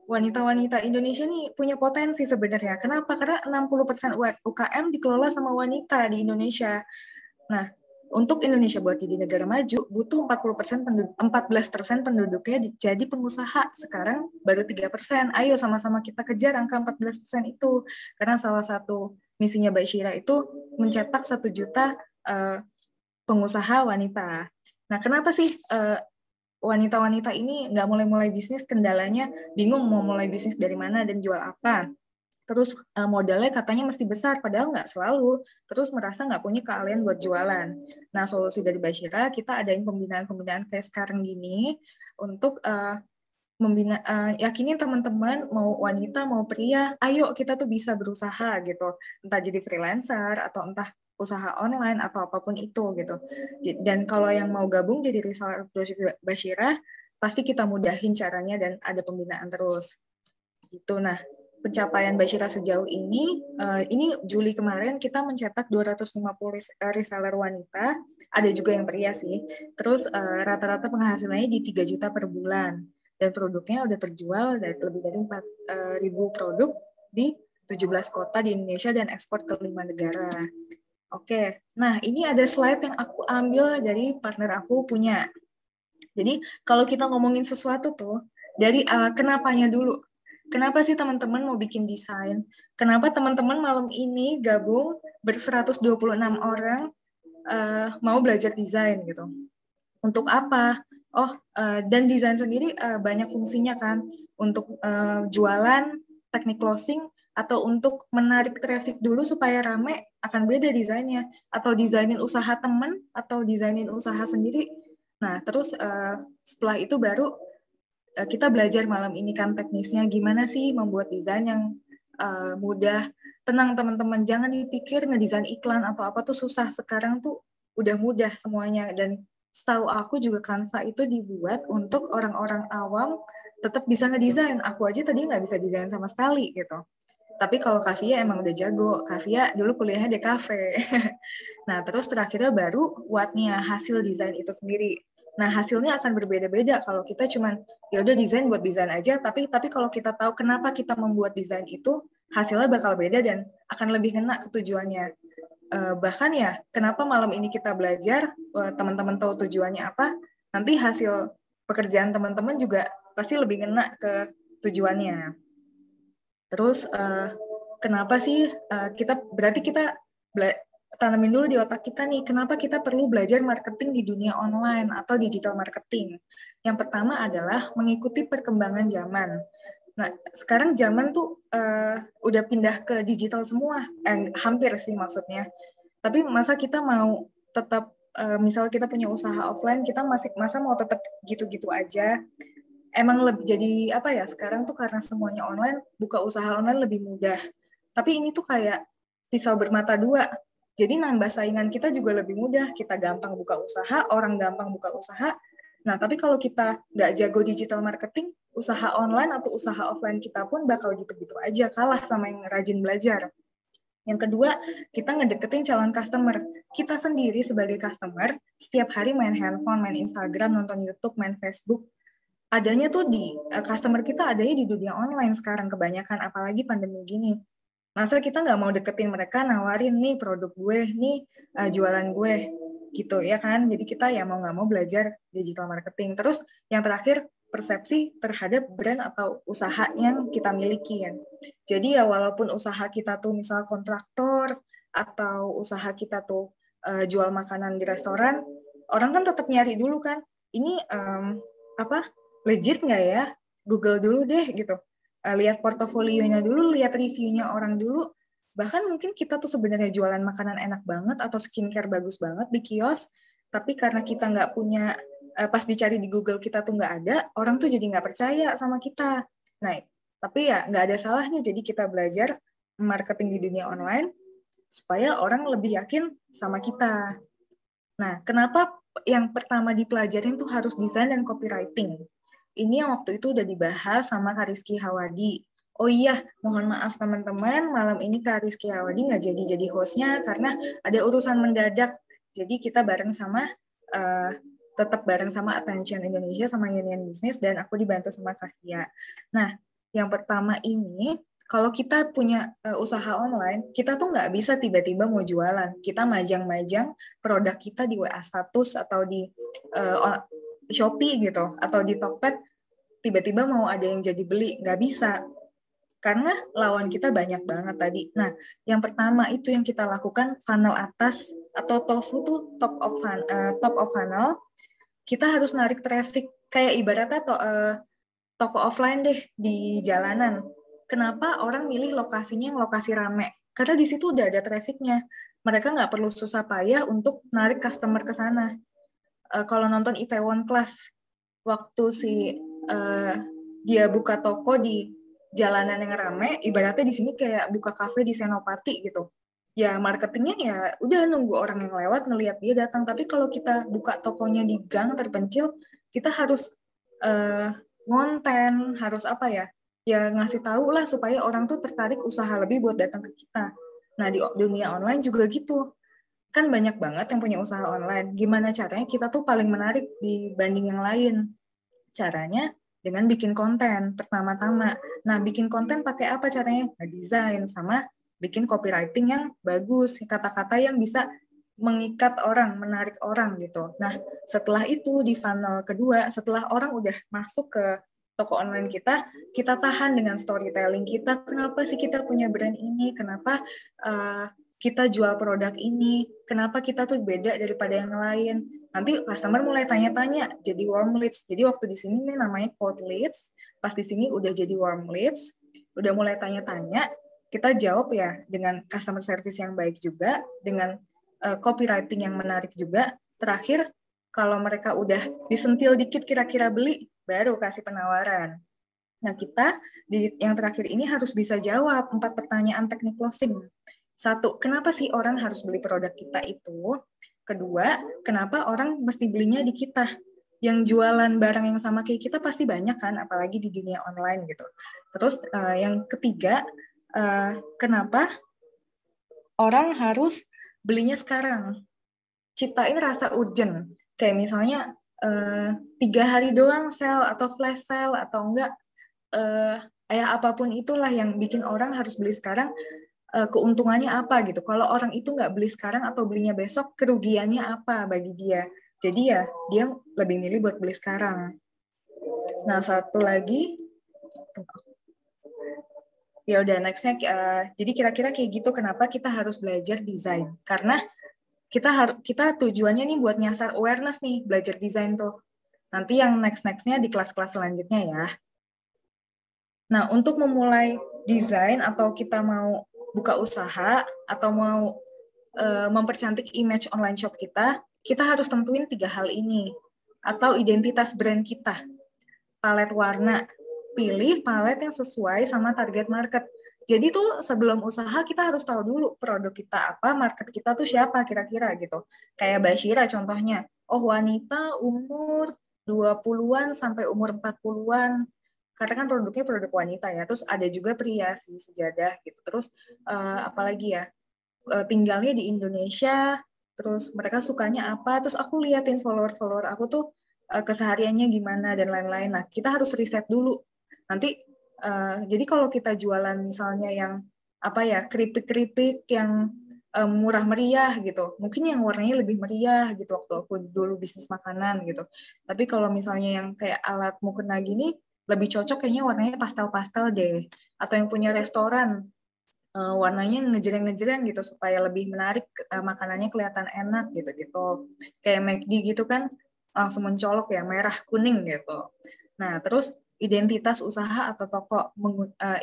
wanita-wanita Indonesia nih punya potensi sebenarnya. Kenapa? Karena 60% UKM dikelola sama wanita di Indonesia. Nah, untuk Indonesia buat jadi negara maju, butuh 14% penduduknya jadi pengusaha. Sekarang baru 3%. Ayo sama-sama kita kejar angka 14% itu. Karena salah satu misinya Mbak Syira itu mencetak 1 juta pengusaha wanita. Nah, kenapa sih wanita-wanita ini nggak mulai-mulai bisnis? Kendalanya bingung mau mulai bisnis dari mana dan jual apa. Terus modalnya katanya mesti besar, padahal nggak selalu. Terus merasa nggak punya keahlian buat jualan. Nah, solusi dari Bashira, kita adain pembinaan-pembinaan kayak sekarang gini, untuk yakinin teman-teman, mau wanita, mau pria, ayo kita tuh bisa berusaha gitu. Entah jadi freelancer, atau entah usaha online, atau apapun itu gitu. Dan kalau yang mau gabung jadi reseller Bashira, pasti kita mudahin caranya dan ada pembinaan terus. Gitu. Nah, pencapaian Bashira sejauh ini Juli kemarin kita mencetak 250 reseller wanita, ada juga yang pria sih. Terus rata-rata penghasilannya di 3 juta per bulan. Dan produknya udah terjual lebih dari 4.000 produk di 17 kota di Indonesia dan ekspor ke 5 negara. Oke, nah ini ada slide yang aku ambil dari partner aku punya. Jadi kalau kita ngomongin sesuatu tuh, dari kenapanya dulu. Kenapa sih teman-teman mau bikin desain? Kenapa teman-teman malam ini gabung ber-126 orang mau belajar desain gitu? Untuk apa? Oh, dan desain sendiri banyak fungsinya kan. Untuk jualan, teknik closing, atau untuk menarik traffic dulu supaya rame, akan beda desainnya. Atau desainin usaha teman, atau desainin usaha sendiri. Nah, terus setelah itu baru kita belajar malam ini kan teknisnya gimana sih membuat desain yang mudah. Tenang teman-teman, jangan dipikir ngedesain iklan atau apa tuh susah. Sekarang tuh udah mudah semuanya. Dan setahu aku juga Canva itu dibuat untuk orang-orang awam tetap bisa ngedesain. Aku aja tadi nggak bisa desain sama sekali gitu. Tapi kalau Kavia emang udah jago. Kavia dulu kuliahnya di kafe. Nah, terus terakhirnya baru what-nya, hasil desain itu sendiri. Nah, hasilnya akan berbeda-beda kalau kita cuman ya udah desain buat desain aja, tapi kalau kita tahu kenapa kita membuat desain itu, hasilnya bakal beda dan akan lebih kena ke tujuannya. Bahkan ya, kenapa malam ini kita belajar, teman-teman tahu tujuannya apa, nanti hasil pekerjaan teman-teman juga pasti lebih kena ke tujuannya. Terus kenapa sih berarti kita tanamin dulu di otak kita nih, kenapa kita perlu belajar marketing di dunia online atau digital marketing. Yang pertama adalah mengikuti perkembangan zaman. Nah, sekarang zaman tuh udah pindah ke digital semua, hampir sih maksudnya. Tapi masa kita mau tetap, misal kita punya usaha offline, kita masa mau tetap gitu-gitu aja. Emang lebih jadi apa ya, sekarang tuh karena semuanya online, buka usaha online lebih mudah. Tapi ini tuh kayak pisau bermata dua. Jadi nambah saingan kita juga lebih mudah. Kita gampang buka usaha, orang gampang buka usaha. Nah, tapi kalau kita nggak jago digital marketing, usaha online atau usaha offline kita pun bakal gitu-gitu aja, kalah sama yang rajin belajar. Yang kedua, kita ngedeketin calon customer. Kita sendiri sebagai customer, setiap hari main handphone, main Instagram, nonton YouTube, main Facebook, adanya tuh di customer kita adanya di dunia online sekarang kebanyakan, apalagi pandemi gini. Masa kita nggak mau deketin mereka, nawarin nih produk gue, nih jualan gue, gitu ya kan. Jadi kita ya mau nggak mau belajar digital marketing. Terus yang terakhir, persepsi terhadap brand atau usaha yang kita miliki. Jadi ya walaupun usaha kita tuh misal kontraktor, atau usaha kita tuh jual makanan di restoran, orang kan tetap nyari dulu kan, ini legit nggak ya? Google dulu deh gitu. Lihat portofolionya dulu, lihat reviewnya orang dulu. Bahkan mungkin kita tuh sebenarnya jualan makanan enak banget atau skincare bagus banget di kios, tapi karena kita nggak punya, pas dicari di Google kita tuh nggak ada, orang tuh jadi nggak percaya sama kita. Nah, tapi ya nggak ada salahnya jadi kita belajar marketing di dunia online supaya orang lebih yakin sama kita. Nah, kenapa yang pertama dipelajarin tuh harus desain dan copywriting? Ini yang waktu itu udah dibahas sama Kak Rizky Hawadi. Oh iya, mohon maaf teman-teman, malam ini Kak Rizky Hawadi nggak jadi hostnya karena ada urusan mendadak. Jadi kita tetap bareng sama Attention Indonesia sama Union Business dan aku dibantu sama Kak Hia. Nah, Yang pertama ini, kalau kita punya usaha online, kita tuh nggak bisa tiba-tiba mau jualan. Kita majang-majang produk kita di WA status atau di Shopee gitu, atau di Tokped, tiba-tiba mau ada yang jadi beli. Nggak bisa. Karena lawan kita banyak banget tadi. Nah, yang pertama itu yang kita lakukan funnel atas atau TOFU tuh top of funnel. Kita harus narik traffic kayak ibaratnya toko offline deh di jalanan. Kenapa orang milih lokasinya yang lokasi rame? Karena di situ udah ada trafficnya. Mereka nggak perlu susah payah untuk narik customer ke sana. Kalau nonton Itaewon Class, waktu dia buka toko di jalanan yang rame, ibaratnya di sini kayak buka kafe di Senopati gitu. Ya marketingnya ya udah nunggu orang yang lewat ngelihat dia datang. Tapi kalau kita buka tokonya di gang terpencil, kita harus ngonten, harus apa ya? Ya ngasih tahu lah supaya orang tuh tertarik usaha lebih buat datang ke kita. Nah di dunia online juga gitu. Kan banyak banget yang punya usaha online. Gimana caranya kita tuh paling menarik dibanding yang lain? Caranya dengan bikin konten pertama-tama. Nah, bikin konten pakai apa caranya? Ngedesain sama bikin copywriting yang bagus, kata-kata yang bisa mengikat orang, menarik orang gitu. Nah, setelah itu di funnel kedua, setelah orang udah masuk ke toko online kita tahan dengan storytelling kita. Kenapa sih kita punya brand ini? Kenapa kita jual produk ini? Kenapa kita tuh beda daripada yang lain? Nanti customer mulai tanya-tanya, jadi warm leads. Jadi waktu di sini nih namanya cold leads, pas di sini udah jadi warm leads, udah mulai tanya-tanya, kita jawab ya dengan customer service yang baik juga, dengan copywriting yang menarik juga. Terakhir, kalau mereka udah disentil dikit kira-kira beli, baru kasih penawaran. Nah, kita di yang terakhir ini harus bisa jawab 4 pertanyaan teknik closing. 1, kenapa sih orang harus beli produk kita itu? Kedua, kenapa orang mesti belinya di kita? Yang jualan barang yang sama kayak kita pasti banyak kan, apalagi di dunia online gitu. Terus yang ketiga, kenapa orang harus belinya sekarang? Ciptain rasa urgent. Kayak misalnya 3 hari doang sale atau flash sale atau enggak ya apapun itulah yang bikin orang harus beli sekarang. Keuntungannya apa gitu. Kalau orang itu nggak beli sekarang atau belinya besok, kerugiannya apa bagi dia. Jadi ya dia lebih milih buat beli sekarang. Nah, satu lagi, ya udah nextnya, jadi kira-kira kayak gitu kenapa kita harus belajar desain. Karena kita tujuannya nih buat nyasar awareness nih, belajar desain tuh. Nanti yang next-nextnya di kelas-kelas selanjutnya ya. Nah, untuk memulai desain atau kita mau buka usaha atau mau mempercantik image online shop kita harus tentuin 3 hal ini. Atau identitas brand kita. Palet warna. Pilih palet yang sesuai sama target market. Jadi tuh sebelum usaha kita harus tahu dulu produk kita apa, market kita tuh siapa kira-kira gitu. Kayak Bashira contohnya. Oh, wanita umur 20-an sampai umur 40-an. Karena kan produknya produk wanita ya. Terus ada juga pria sih, sejadah gitu. Terus apalagi ya? Tinggalnya di Indonesia, terus mereka sukanya apa, terus aku liatin follower-follower aku tuh kesehariannya gimana dan lain-lain. Nah, kita harus riset dulu. Nanti, jadi kalau kita jualan misalnya yang apa ya, keripik-keripik yang murah meriah gitu, mungkin yang warnanya lebih meriah gitu waktu aku dulu bisnis makanan gitu. Tapi kalau misalnya yang kayak alat mukena gini, lebih cocok kayaknya warnanya pastel-pastel deh. Atau yang punya restoran, warnanya ngejreng-ngejreng gitu supaya lebih menarik, makanannya kelihatan enak gitu-gitu. Kayak McD gitu kan langsung mencolok ya merah kuning gitu. Nah, terus identitas usaha atau toko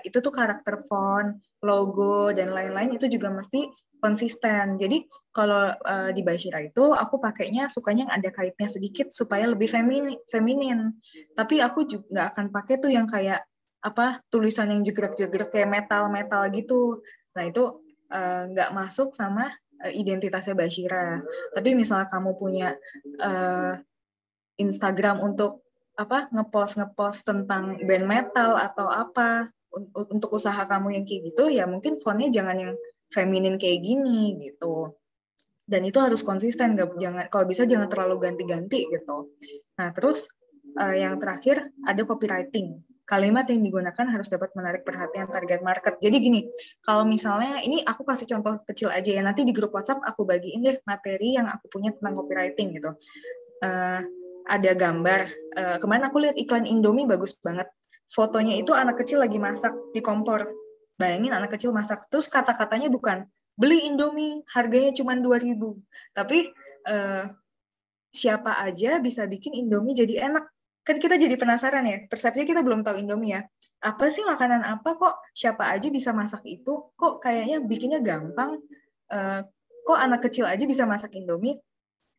itu tuh karakter font, logo dan lain-lain itu juga mesti konsisten. Jadi kalau di Bashira itu aku pakainya sukanya yang ada kaitnya sedikit supaya lebih feminin. Tapi aku juga nggak akan pakai tuh yang kayak apa tulisan yang jegrek-jegrek kayak metal-metal gitu. Nah itu nggak masuk sama identitasnya Bashira. Tapi misalnya kamu punya Instagram untuk apa ngepost tentang band metal atau apa untuk usaha kamu yang kayak gitu, ya mungkin fontnya jangan yang feminin kayak gini gitu. Dan itu harus konsisten, jangan kalau bisa jangan terlalu ganti-ganti gitu. Nah terus yang terakhir ada copywriting. kalimat yang digunakan harus dapat menarik perhatian target market. Jadi gini, kalau misalnya, ini aku kasih contoh kecil aja ya, nanti di grup WhatsApp aku bagiin deh materi yang aku punya tentang copywriting gitu. Ada gambar, kemarin aku lihat iklan Indomie bagus banget. Fotonya itu anak kecil lagi masak di kompor. Bayangin anak kecil masak, terus kata-katanya bukan, beli Indomie, harganya cuma 2.000. Tapi siapa aja bisa bikin Indomie jadi enak. Kan kita jadi penasaran ya, persepsinya kita belum tahu Indomie ya. Apa sih makanan apa kok siapa aja bisa masak itu? Kok kayaknya bikinnya gampang? Kok anak kecil aja bisa masak Indomie?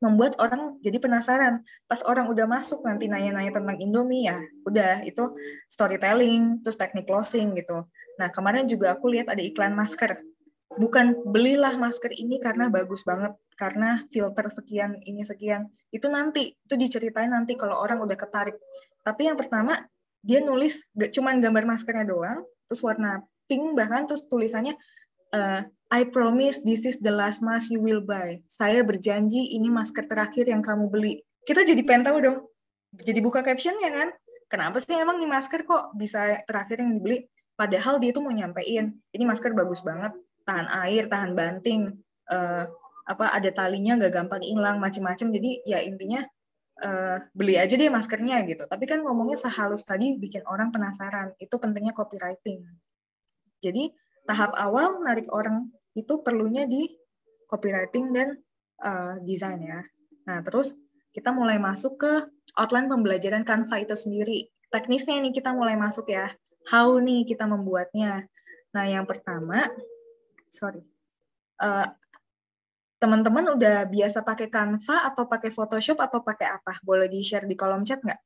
Membuat orang jadi penasaran. Pas orang udah masuk nanti nanya-nanya tentang Indomie ya, udah itu storytelling, terus teknik closing gitu. Nah, kemarin juga aku lihat ada iklan masker. Bukan belilah masker ini karena bagus banget, karena filter sekian, ini sekian. Itu nanti, itu diceritain nanti kalau orang udah ketarik. Tapi yang pertama, dia nulis cuman gambar maskernya doang, terus warna pink bahkan, terus tulisannya, I promise this is the last mask you will buy. Saya berjanji ini masker terakhir yang kamu beli. Kita jadi pengen tahu dong. Jadi buka captionnya kan. Kenapa sih emang nih masker kok bisa terakhir yang dibeli? Padahal dia tuh mau nyampein, ini masker bagus banget, tahan air, tahan banting, ada talinya nggak gampang hilang, macem-macem. Jadi ya intinya beli aja deh maskernya gitu. Tapi kan ngomongnya sehalus tadi bikin orang penasaran. Itu pentingnya copywriting. Jadi tahap awal narik orang itu perlunya di copywriting dan desain ya. Nah, terus kita mulai masuk ke outline pembelajaran Canva itu sendiri. Teknisnya nih kita mulai masuk ya. How nih kita membuatnya. Nah, yang pertama, teman-teman udah biasa pakai Canva atau pakai Photoshop atau pakai apa? Boleh di-share di kolom chat nggak?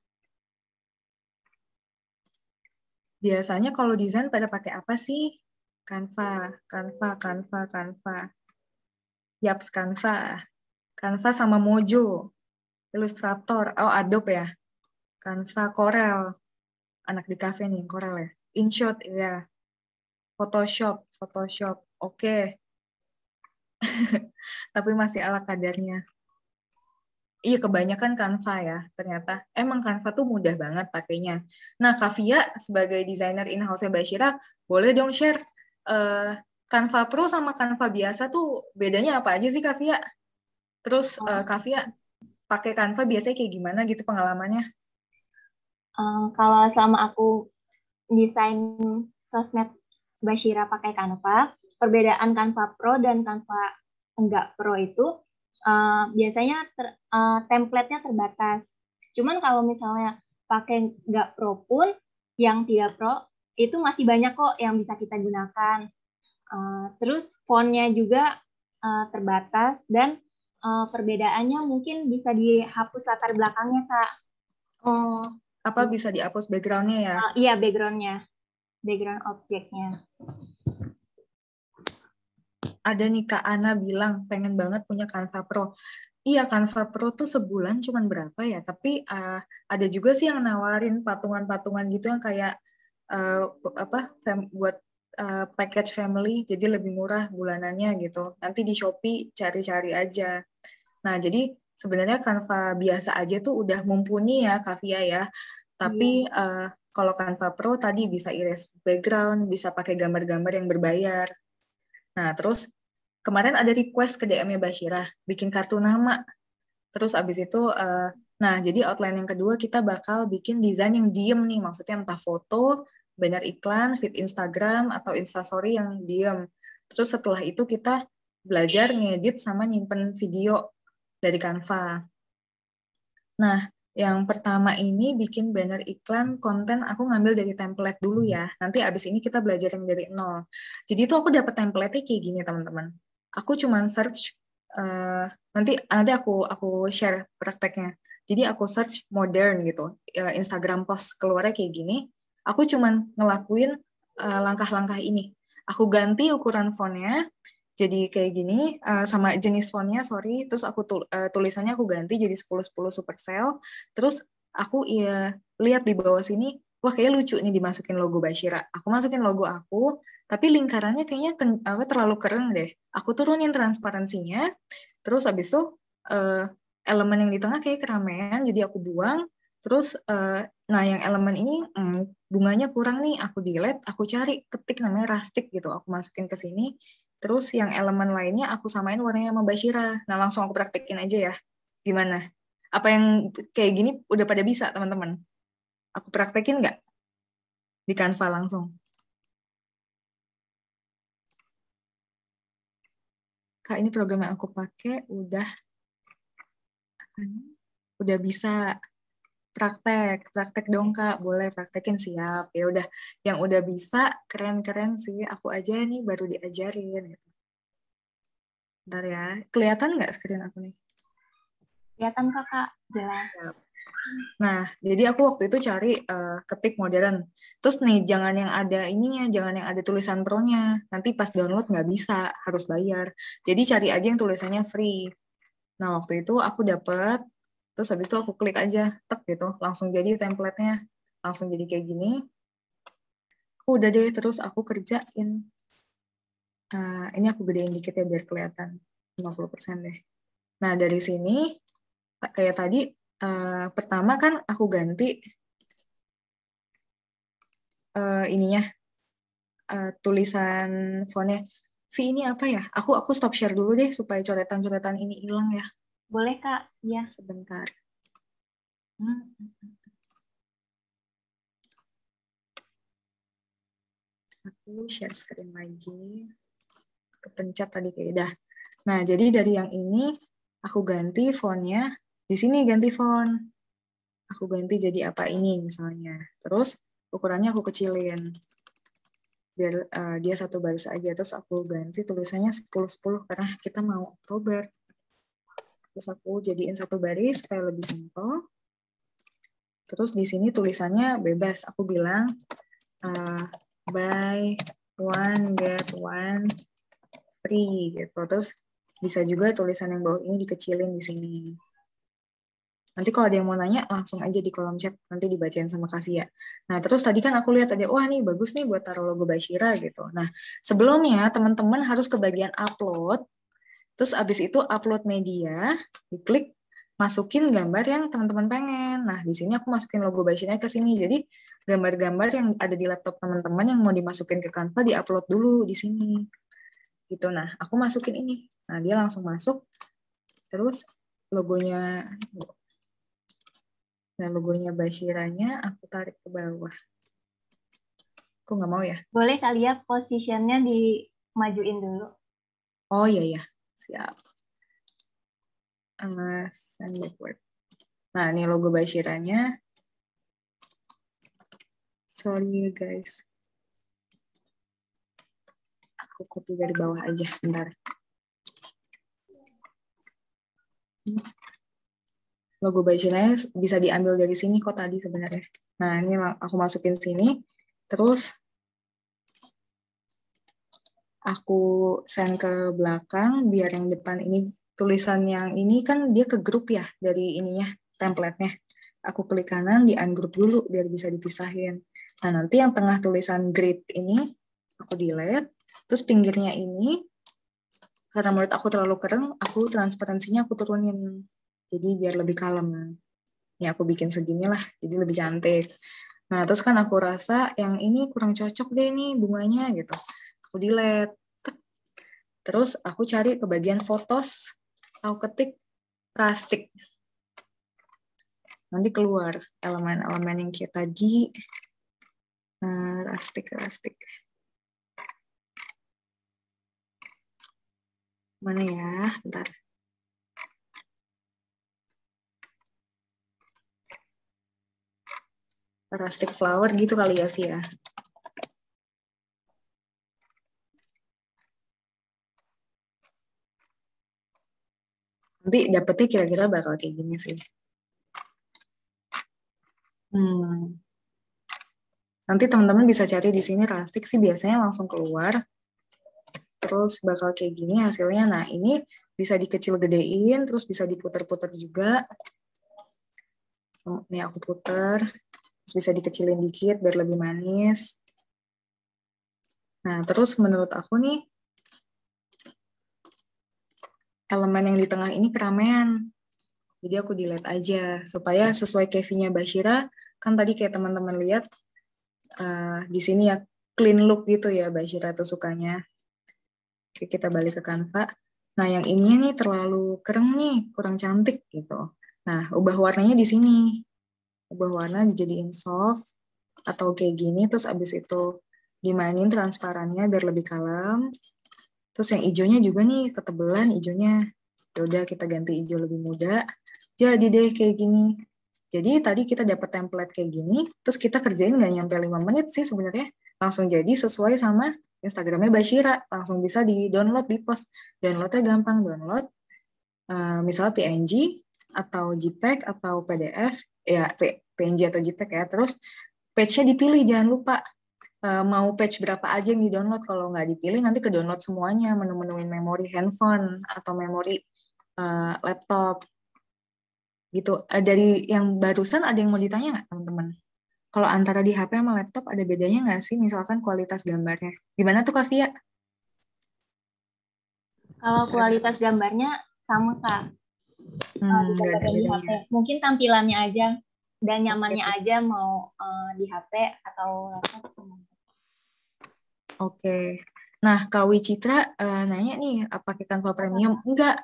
Biasanya kalau desain pada pakai apa sih? Canva. Yaps, Canva sama Mojo, Illustrator, Adobe ya. Canva, Corel, anak di cafe nih, Corel ya. InShot ya. Photoshop, oke. Tapi masih ala kadarnya. Iya, kebanyakan Canva ya, ternyata. Emang Canva tuh mudah banget pakainya. Nah, Kavia sebagai desainer in-house-nya Bashira, boleh dong share Canva Pro sama Canva biasa tuh bedanya apa aja sih, Kavia? Terus Kavia pakai Canva biasanya kayak gimana gitu pengalamannya? Kalau selama aku desain sosmed Bashira pakai Canva, perbedaan Canva Pro dan Canva enggak Pro itu biasanya template-nya terbatas. Cuman kalau misalnya pakai enggak Pro pun, yang tidak Pro, itu masih banyak kok yang bisa kita gunakan. Terus font-nya juga terbatas, dan perbedaannya mungkin bisa dihapus latar belakangnya, Kak. Oh, apa bisa dihapus background-nya ya? Iya, background objeknya. Ada nih Kak Ana bilang pengen banget punya Canva Pro. Iya, Canva Pro tuh sebulan cuman berapa ya? Tapi ada juga sih yang nawarin patungan-patungan gitu yang kayak buat package family, jadi lebih murah bulanannya gitu. Nanti di Shopee cari-cari aja. Nah, jadi sebenarnya Canva biasa aja tuh udah mumpuni ya, Kavia ya. Tapi kalau Canva Pro tadi bisa erase background, bisa pakai gambar-gambar yang berbayar. Nah, terus kemarin ada request ke DM-nya Bashira, bikin kartu nama. Terus abis itu, jadi outline yang kedua kita bakal bikin desain yang diem nih, maksudnya entah foto, banner iklan, feed Instagram, atau Instastory yang diem. Terus setelah itu kita belajar ngedit sama nyimpen video dari Canva. Nah, yang pertama ini bikin banner iklan konten aku ngambil dari template dulu ya. Nanti abis ini kita belajar yang dari nol. Jadi itu aku dapat template-nya kayak gini teman-teman. Aku cuman search nanti aku share prakteknya. Jadi aku search modern gitu, Instagram post keluarnya kayak gini. Aku cuman ngelakuin langkah-langkah ini. Aku ganti ukuran fontnya jadi kayak gini, sama jenis fontnya, terus aku tulisannya aku ganti jadi 10-10 supercell, terus aku lihat di bawah sini, wah kayak lucu nih dimasukin logo Bashira. Aku masukin logo aku, tapi lingkarannya kayaknya terlalu keren deh. Aku turunin transparansinya, terus habis itu elemen yang di tengah kayak keramaian, jadi aku buang, Terus, nah yang elemen ini bunganya kurang nih, aku delete, aku cari, ketik namanya rustic gitu, aku masukin ke sini. Terus yang elemen lainnya aku samain warnanya sama Bashira. Nah langsung aku praktekin aja ya. Gimana? Apa yang kayak gini udah pada bisa teman-teman? Aku praktekin nggak di Canva langsung? Kak, ini program yang aku pakai udah bisa. Praktek dong Kak, boleh praktekin, siap. Ya udah, yang udah bisa keren-keren sih. Aku aja nih baru diajarin. Gitu. Bentar ya, kelihatan nggak screen aku nih? Kelihatan Kakak, jelas. Nah, jadi aku waktu itu cari ketik modern. Terus nih, jangan yang ada ininya, jangan yang ada tulisan pro-nya. Nanti pas download nggak bisa, harus bayar. Jadi cari aja yang tulisannya free. Nah, waktu itu aku dapet, terus habis itu aku klik aja, tek gitu, langsung jadi template-nya. Langsung jadi kayak gini. Udah deh, terus aku kerjain. Ini aku gedein dikit ya biar kelihatan 50% deh. Nah, dari sini, kayak tadi, pertama kan aku ganti ininya, tulisan fontnya. V ini apa ya? Aku stop share dulu deh supaya coretan-coretan ini hilang ya. Boleh Kak, ya. Sebentar. Aku share screen lagi. Kepencet tadi kayak dah. Nah, jadi dari yang ini aku ganti fontnya. Di sini ganti font. Aku ganti jadi apa ini misalnya. Terus ukurannya aku kecilin. Biar dia satu baris aja. Terus aku ganti tulisannya 10-10 karena kita mau Oktober. Terus aku jadiin satu baris supaya lebih simpel. Terus di sini tulisannya bebas. Aku bilang buy one get one free gitu. Terus bisa juga tulisan yang bawah ini dikecilin di sini. Nanti kalau ada yang mau nanya, langsung aja di kolom chat, nanti dibacain sama Kavia. Nah, terus tadi kan aku lihat ada, wah nih bagus nih buat taruh logo Bashira gitu. Nah, sebelumnya teman-teman harus ke bagian upload, terus abis itu upload media, diklik, masukin gambar yang teman-teman pengen. Nah, di sini aku masukin logo Bashira ke sini. Jadi, gambar-gambar yang ada di laptop teman-teman yang mau dimasukin ke Canva, di-upload dulu di sini. Gitu. Nah, aku masukin ini. Nah, dia langsung masuk. Terus logonya, nah logonya Bashiranya aku tarik ke bawah. Kok nggak mau ya? Boleh kali ya positionnya dimajuin dulu. Oh iya ya, siap. Send backward. Nah, ini logo Bashiranya. Sorry guys. Aku copy dari bawah aja, bentar. Logo Bashiranya bisa diambil dari sini kok tadi sebenarnya. Nah, ini aku masukin sini. Terus aku send ke belakang biar yang depan ini tulisan yang ini kan dia ke grup ya dari ininya, template-nya. Aku klik kanan di ungroup dulu biar bisa dipisahin. Nah, nanti yang tengah tulisan grid ini aku delete, terus pinggirnya ini karena menurut aku terlalu kering, aku transparansinya aku turunin. Jadi biar lebih kalem. Ya aku bikin segini lah, jadi lebih cantik. Nah, terus kan aku rasa yang ini kurang cocok deh nih bunganya gitu. Aku delete. Terus aku cari ke bagian fotos, aku ketik plastik. Nanti keluar elemen-elemen yang kayak tadi. Plastik. Mana ya? Bentar. Plastik flower gitu kali ya, Via. Nanti dapetnya kira-kira bakal kayak gini sih. Nanti teman-teman bisa cari di sini plastik sih biasanya langsung keluar. Terus bakal kayak gini hasilnya. Nah, ini bisa dikecil-gedein, terus bisa diputer-puter juga. Nih aku puter, terus bisa dikecilin dikit biar lebih manis. Nah, terus menurut aku nih, elemen yang di tengah ini keramaian. Jadi aku delete aja supaya sesuai Kevinya Bashira. Kan tadi kayak teman-teman lihat di sini ya clean look gitu ya Bashira tuh sukanya. Oke, kita balik ke Canva. Nah, yang ininya nih terlalu keren nih, kurang cantik gitu. Nah, ubah warnanya di sini. Ubah warna dijadiin soft atau kayak gini, terus abis itu dimainin transparannya biar lebih kalem. Terus yang hijaunya juga nih, ketebelan hijaunya. Ya udah kita ganti hijau lebih muda. Jadi deh kayak gini. Jadi tadi kita dapat template kayak gini, terus kita kerjain nggak nyampe 5 menit sih sebenarnya. Langsung jadi sesuai sama Instagramnya Bashira. Langsung bisa di-download, di-post. Downloadnya gampang, download. Misalnya PNG, atau JPEG, atau PDF. Ya, PNG atau JPEG ya. Terus page-nya dipilih, jangan lupa. Mau page berapa aja yang di-download. Kalau nggak dipilih, nanti ke-download semuanya. Menu-menuin memori handphone, atau memori laptop. Gitu. Dari yang barusan ada yang mau ditanya nggak teman-teman? Kalau antara di HP sama laptop ada bedanya nggak sih? Misalkan kualitas gambarnya. Gimana tuh Kak Via? Kalau kualitas gambarnya sama Kak, Nggak ada dibandingkan di bedanya. HP. Mungkin tampilannya aja dan nyamannya Oke. aja mau di HP atau laptop. Oke. Nah, Kak Wicitra nanya nih, apa pakai Canva Premium? Enggak.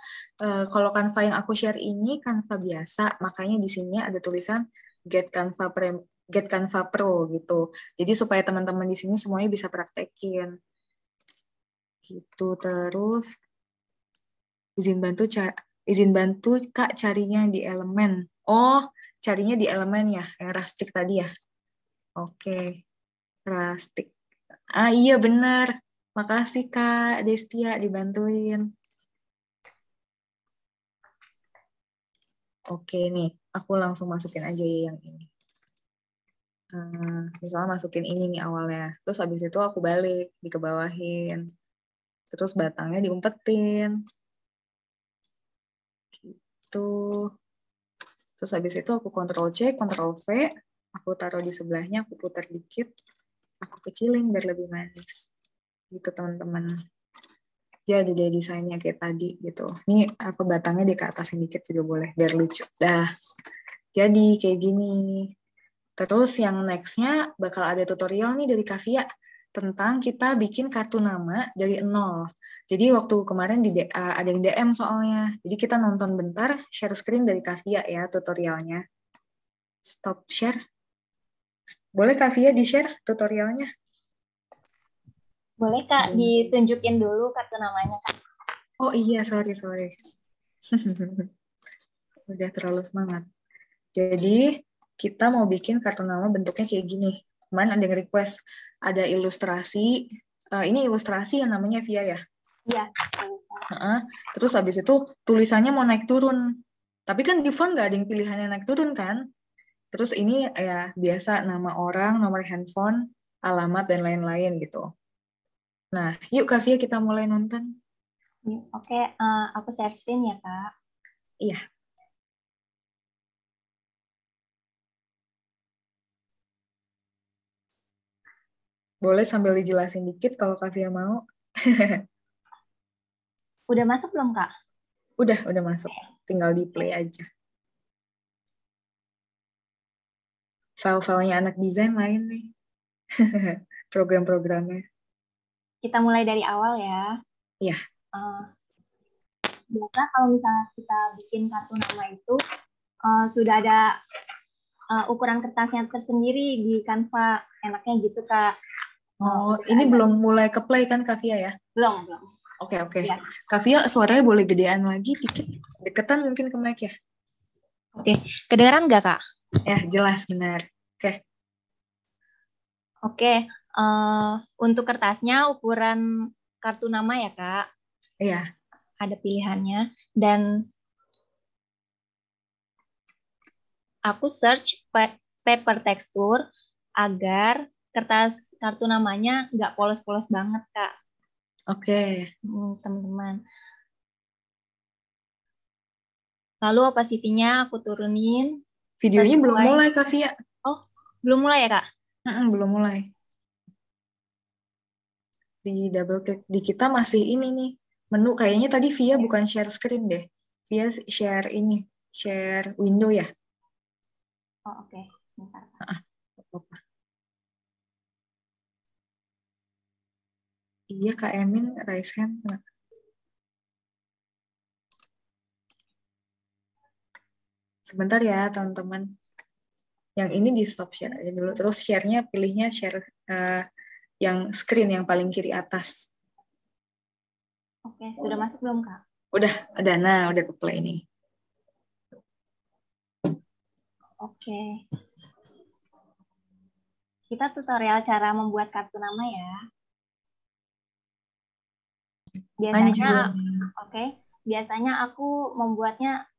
Kalau Canva yang aku share ini Canva biasa, makanya di sini ada tulisan Get Canva Pro gitu. Jadi supaya teman-teman di sini semuanya bisa praktekin. Gitu. Terus izin bantu Kak carinya di elemen. Oh, carinya di elemen ya, yang Rustic tadi ya. Oke, Rustic. Iya benar. Makasih Kak Destia dibantuin. Oke nih, aku langsung masukin aja ya yang ini. Misalnya masukin ini nih awalnya. Terus habis itu aku balik, dikebawahin. Terus batangnya diumpetin. Gitu. Terus habis itu aku Ctrl C, Ctrl V. Aku taruh di sebelahnya, aku putar dikit. Aku kecilin biar lebih manis. Gitu teman-teman. Jadi deh desainnya kayak tadi gitu. Ini apa batangnya di ke atasin dikit juga boleh biar lucu. Dah. Jadi kayak gini. Terus yang next-nya bakal ada tutorial nih dari Kavia tentang kita bikin kartu nama dari nol. Jadi waktu kemarin ada yang DM soalnya. Jadi kita nonton bentar, share screen dari Kavia ya tutorialnya. Stop share. Boleh Kavia di-share tutorialnya? Boleh Kak, ditunjukin dulu kartu namanya Kak. Oh iya, sorry. Udah terlalu semangat. Jadi, kita mau bikin kartu nama bentuknya kayak gini. Kemarin ada yang request, ada ilustrasi. Ini ilustrasi yang namanya Via ya? Iya. Terus habis itu tulisannya mau naik turun. Tapi kan di font nggak ada yang pilihannya naik turun kan? Terus ini ya biasa nama orang, nomor handphone, alamat, dan lain-lain gitu. Nah, yuk Kak Via kita mulai nonton. Oke, aku share screen ya Kak. Iya. Boleh sambil dijelasin dikit kalau Kak Via mau. Udah masuk belum Kak? Udah masuk. Tinggal di play aja. File-filenya anak desain lain nih. Program-programnya. Kita mulai dari awal ya. Iya. Biasa kalau misalnya kita bikin kartu nama itu, sudah ada ukuran kertasnya tersendiri di Canva. Enaknya gitu Kak. Oh, ini belum mulai ke play kan Kak Via ya? Belum. Oke. Ya. Kak Via suaranya boleh gedean lagi dikit. Deketan mungkin ke mic ya? Oke, kedengeran nggak Kak? Ya, jelas benar. Oke, untuk kertasnya ukuran kartu nama ya Kak? Iya. Ada pilihannya. Dan aku search paper texture agar kertas kartu namanya nggak polos-polos banget Kak. Oke. Teman-teman. Lalu opacity-nya aku turunin. Videonya belum mulai Kak Via. Oh, belum mulai ya Kak? Belum mulai. Di double click di kita masih ini nih. Menu kayaknya tadi Via bukan share screen deh. Via share ini. share window ya? Oh, oke. Sebentar. Apa-apa. Iya, Kak Emin, raise hand. Sebentar ya, teman-teman. Yang ini di stop share aja dulu. Terus share-nya, pilihnya share yang screen yang paling kiri atas. Oke, sudah masuk belum, Kak? Udah. Nah, udah ke play nih. Oke. Kita tutorial cara membuat kartu nama ya. Biasanya, biasanya aku membuatnya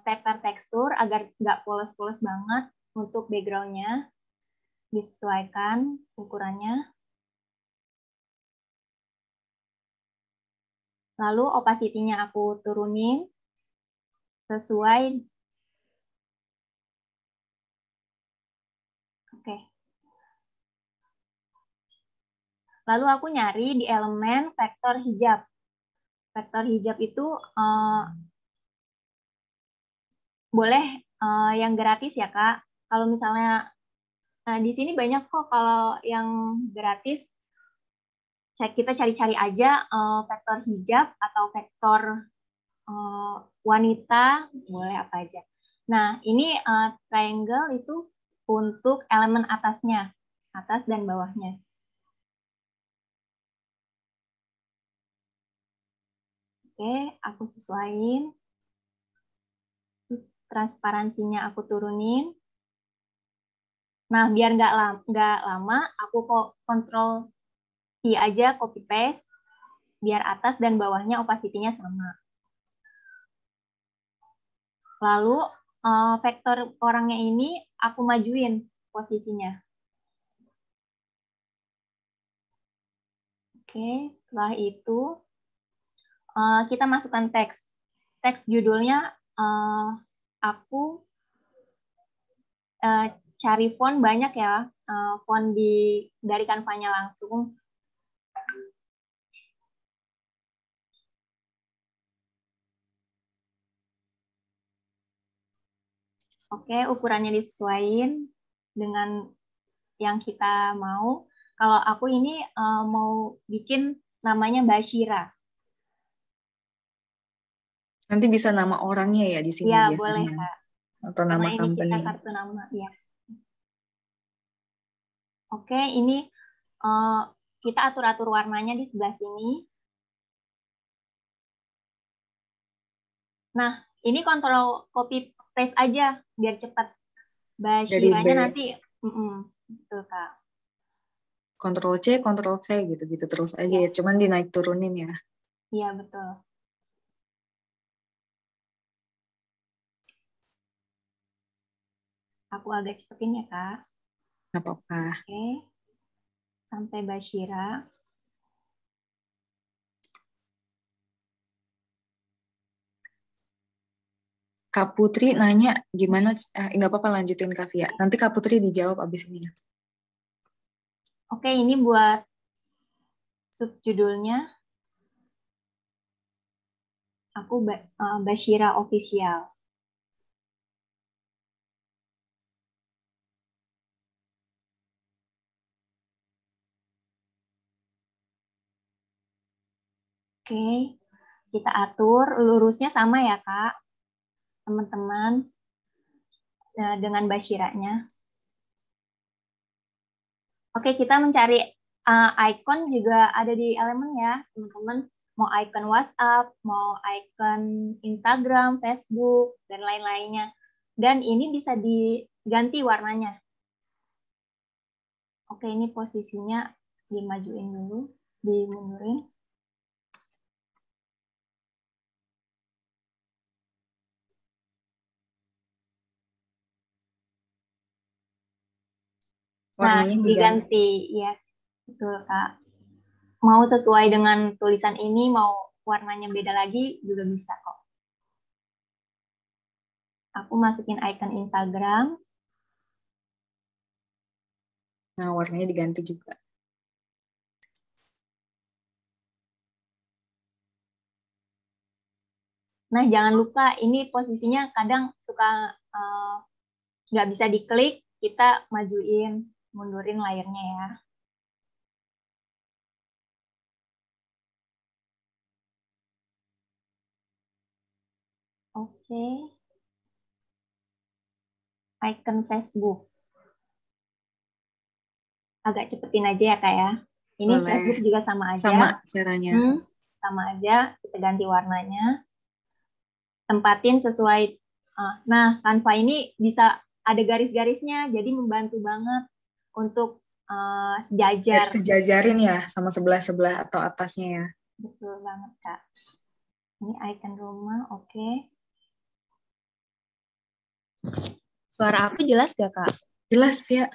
paper tekstur agar nggak polos-polos banget. Untuk background-nya disesuaikan ukurannya. Lalu opacity-nya aku turunin sesuai. Oke. Lalu aku nyari di elemen vektor hijab. Vektor hijab itu boleh yang gratis ya, Kak. Kalau misalnya di sini banyak kok kalau yang gratis. Kita cari-cari aja vektor hijab atau vektor wanita, boleh apa aja. Nah, ini triangle itu untuk elemen atasnya, atas dan bawahnya. Oke, aku sesuaiin. Transparansinya aku turunin. Nah, biar nggak lama, aku kok kontrol I aja, copy paste, biar atas dan bawahnya opacity-nya sama. Lalu vektor orangnya ini aku majuin posisinya. Oke, setelah itu kita masukkan teks. Teks judulnya aku cari font banyak ya, font dari Canva-nya langsung. Oke, ukurannya disesuaikan dengan yang kita mau. Kalau aku ini mau bikin namanya Bashira. Nanti bisa nama orangnya ya di sini Ya, biasanya. boleh, Kak. Atau Karena nama ini company. kita kartu nama, ya. Oke, ini kita atur-atur warnanya di sebelah sini. Nah, ini kontrol copy paste aja biar cepat. Bashiranya nanti, betul, Kak. Ctrl C, Ctrl V gitu terus aja ya. Cuman dinaik turunin ya. Iya, betul. Aku agak cepetin ya, Kak. Nggak apa-apa. Oke. Sampai Bashira. Kak Putri nanya gimana, nggak apa-apa lanjutin Kak Via. Nanti Kak Putri dijawab abis ini. Oke, ini buat subjudulnya. Aku Bashira Official. Oke, kita atur lurusnya sama ya, Kak. Teman-teman, dengan Bashiranya. Oke, kita mencari icon juga ada di elemen ya, teman-teman. Mau icon WhatsApp, mau icon Instagram, Facebook, dan lain-lainnya. Dan ini bisa diganti warnanya. Oke, ini posisinya dimajuin dulu, dimundurin. Warnanya diganti. Ya, betul, Kak. Mau sesuai dengan tulisan ini, mau warnanya beda lagi, juga bisa kok. Aku masukin icon Instagram. Nah, warnanya diganti juga. Nah, jangan lupa ini posisinya kadang suka nggak bisa diklik, kita majuin, mundurin layarnya ya. Oke. Icon Facebook. Agak cepetin aja ya Kak ya. Ini Boleh. Facebook juga sama aja. Sama caranya. Sama aja, kita ganti warnanya. Tempatin sesuai. Nah, Canva ini bisa ada garis-garisnya, jadi membantu banget untuk sejajar. Biar sejajarin ya sama sebelah-sebelah atau atasnya ya. Betul banget Kak. Ini icon rumah, oke. Suara aku jelas gak Kak? Jelas ya.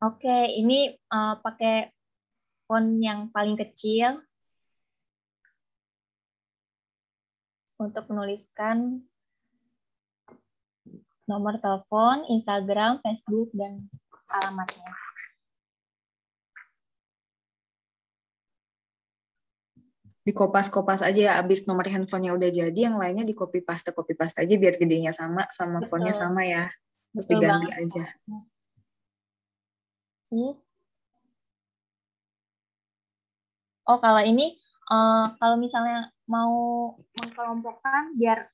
Oke, ini pakai font yang paling kecil untuk menuliskan nomor telepon, Instagram, Facebook, dan alamatnya. Dikopas-kopas aja ya, abis nomor handphonenya udah jadi, yang lainnya di copy paste aja biar gedenya sama fontnya sama ya. Terus Betul diganti banget. aja. Oh, kalau ini, kalau misalnya mau mengkelompokkan biar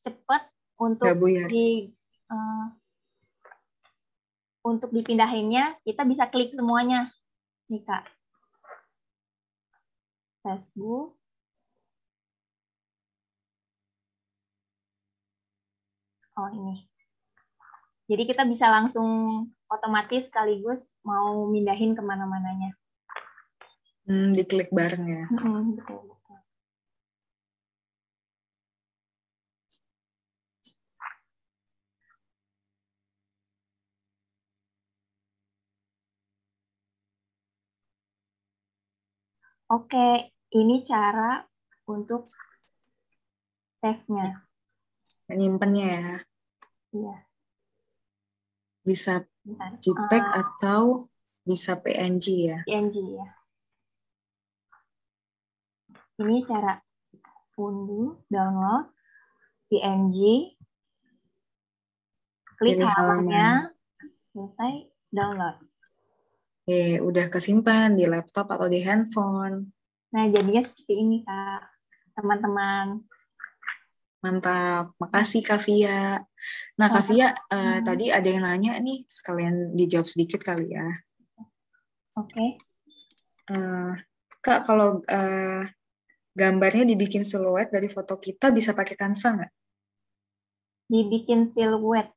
cepat untuk untuk dipindahinnya, kita bisa klik semuanya. Nih, Kak. Facebook. Oh, ini. Jadi kita bisa langsung otomatis sekaligus mau mindahin kemana-mananya. Diklik bareng ya. Betul. Oke, ini cara untuk save-nya. Menyimpannya ya. Iya. Bisa JPEG atau bisa PNG ya. PNG ya. Ini cara unduh, download, PNG, klik halamannya, selesai, download. Udah kesimpan di laptop atau di handphone. Nah, jadinya seperti ini, Kak. Teman-teman. Mantap. Makasih, Kak Via. Nah, Kak Via, tadi ada yang nanya nih, sekalian dijawab sedikit kali ya. Oke. Kak, kalau gambarnya dibikin siluet dari foto kita, bisa pakai Canva nggak? Dibikin siluet.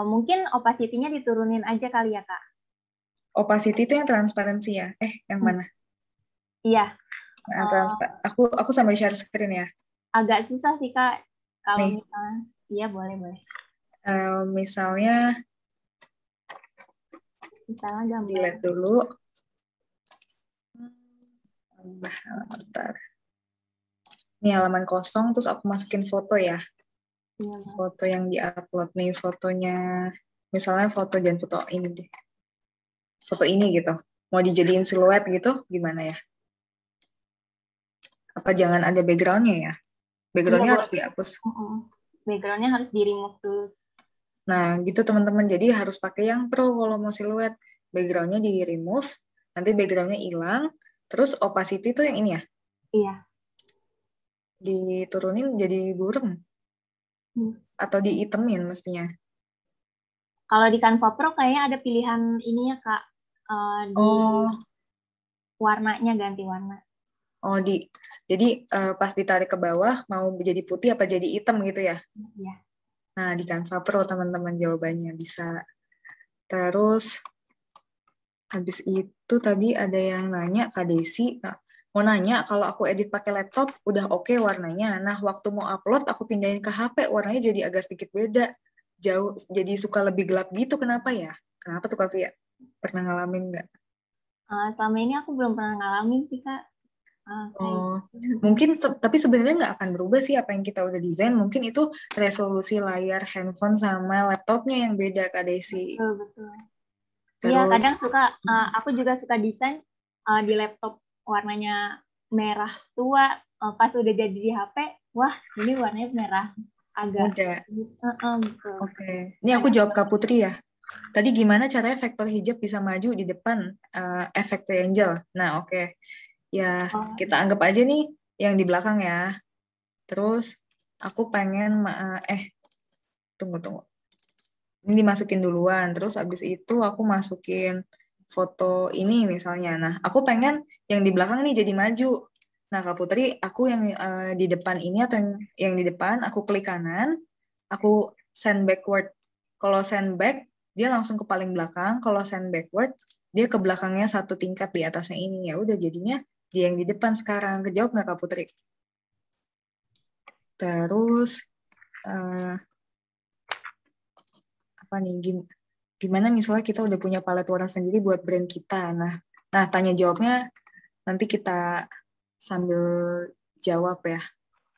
Mungkin opacity-nya diturunin aja kali ya, Kak. Opacity itu yang transparansi ya? Yang mana? Iya. Aku sambil share screen ya. Agak susah sih, Kak. Kalau misalnya, iya boleh. Misalnya gambar. Dilihat dulu. Bentar. Ini halaman kosong, terus aku masukin foto ya. Iya, foto yang diupload nih, fotonya. Misalnya foto dan foto ini deh. Foto ini gitu. Mau dijadiin siluet gitu, gimana ya? Apa jangan ada background-nya ya? Background-nya harus dihapus. Background-nya harus di-remove dulu. Nah, gitu teman-teman. Jadi harus pakai yang pro kalau mau siluet. Background-nya di-remove, nanti background-nya hilang, terus opacity tuh yang ini ya? Iya. Diturunin jadi burem. Atau diitemin mestinya. Kalau di Canva Pro kayaknya ada pilihan ini ya, Kak. Warnanya ganti warna. Jadi pas ditarik ke bawah mau jadi putih apa jadi hitam gitu ya? Iya. Nah, di Canva Pro teman-teman jawabannya bisa. Terus habis itu tadi ada yang nanya Kak Desi, mau nanya kalau aku edit pakai laptop udah oke warnanya. Nah, waktu mau upload aku pindahin ke HP warnanya jadi agak sedikit beda. Jauh jadi suka lebih gelap gitu. Kenapa ya? Kenapa tuh Kak Via? Pernah ngalamin nggak? Selama ini aku belum pernah ngalamin sih, Kak. Mungkin tapi sebenarnya nggak akan berubah sih apa yang kita udah desain. Mungkin itu resolusi layar handphone sama laptopnya yang beda Kak Desi. Betul. Iya, kadang aku juga suka desain di laptop warnanya merah tua, pas udah jadi di HP, wah ini warnanya merah agak Muda. betul. Oke. Ini aku jawab Kak Putri ya. Tadi gimana caranya vektor hijab bisa maju di depan efek triangle? Nah, oke. Ya, kita anggap aja nih yang di belakang ya. Terus aku pengen tunggu. Ini dimasukin duluan. Terus abis itu aku masukin foto ini misalnya. Nah, aku pengen yang di belakang nih jadi maju. Nah, Kak Putri, aku yang di depan ini atau yang di depan, aku klik kanan, aku send backward. Kalau send back, dia langsung ke paling belakang. Kalau send backward, dia ke belakangnya satu tingkat di atasnya ini. Ya udah jadinya dia yang di depan sekarang. Kejawab nggak Kak Putri? Terus apa nih? Gimana misalnya kita udah punya palet warna sendiri buat brand kita. Nah tanya jawabnya nanti kita sambil jawab ya.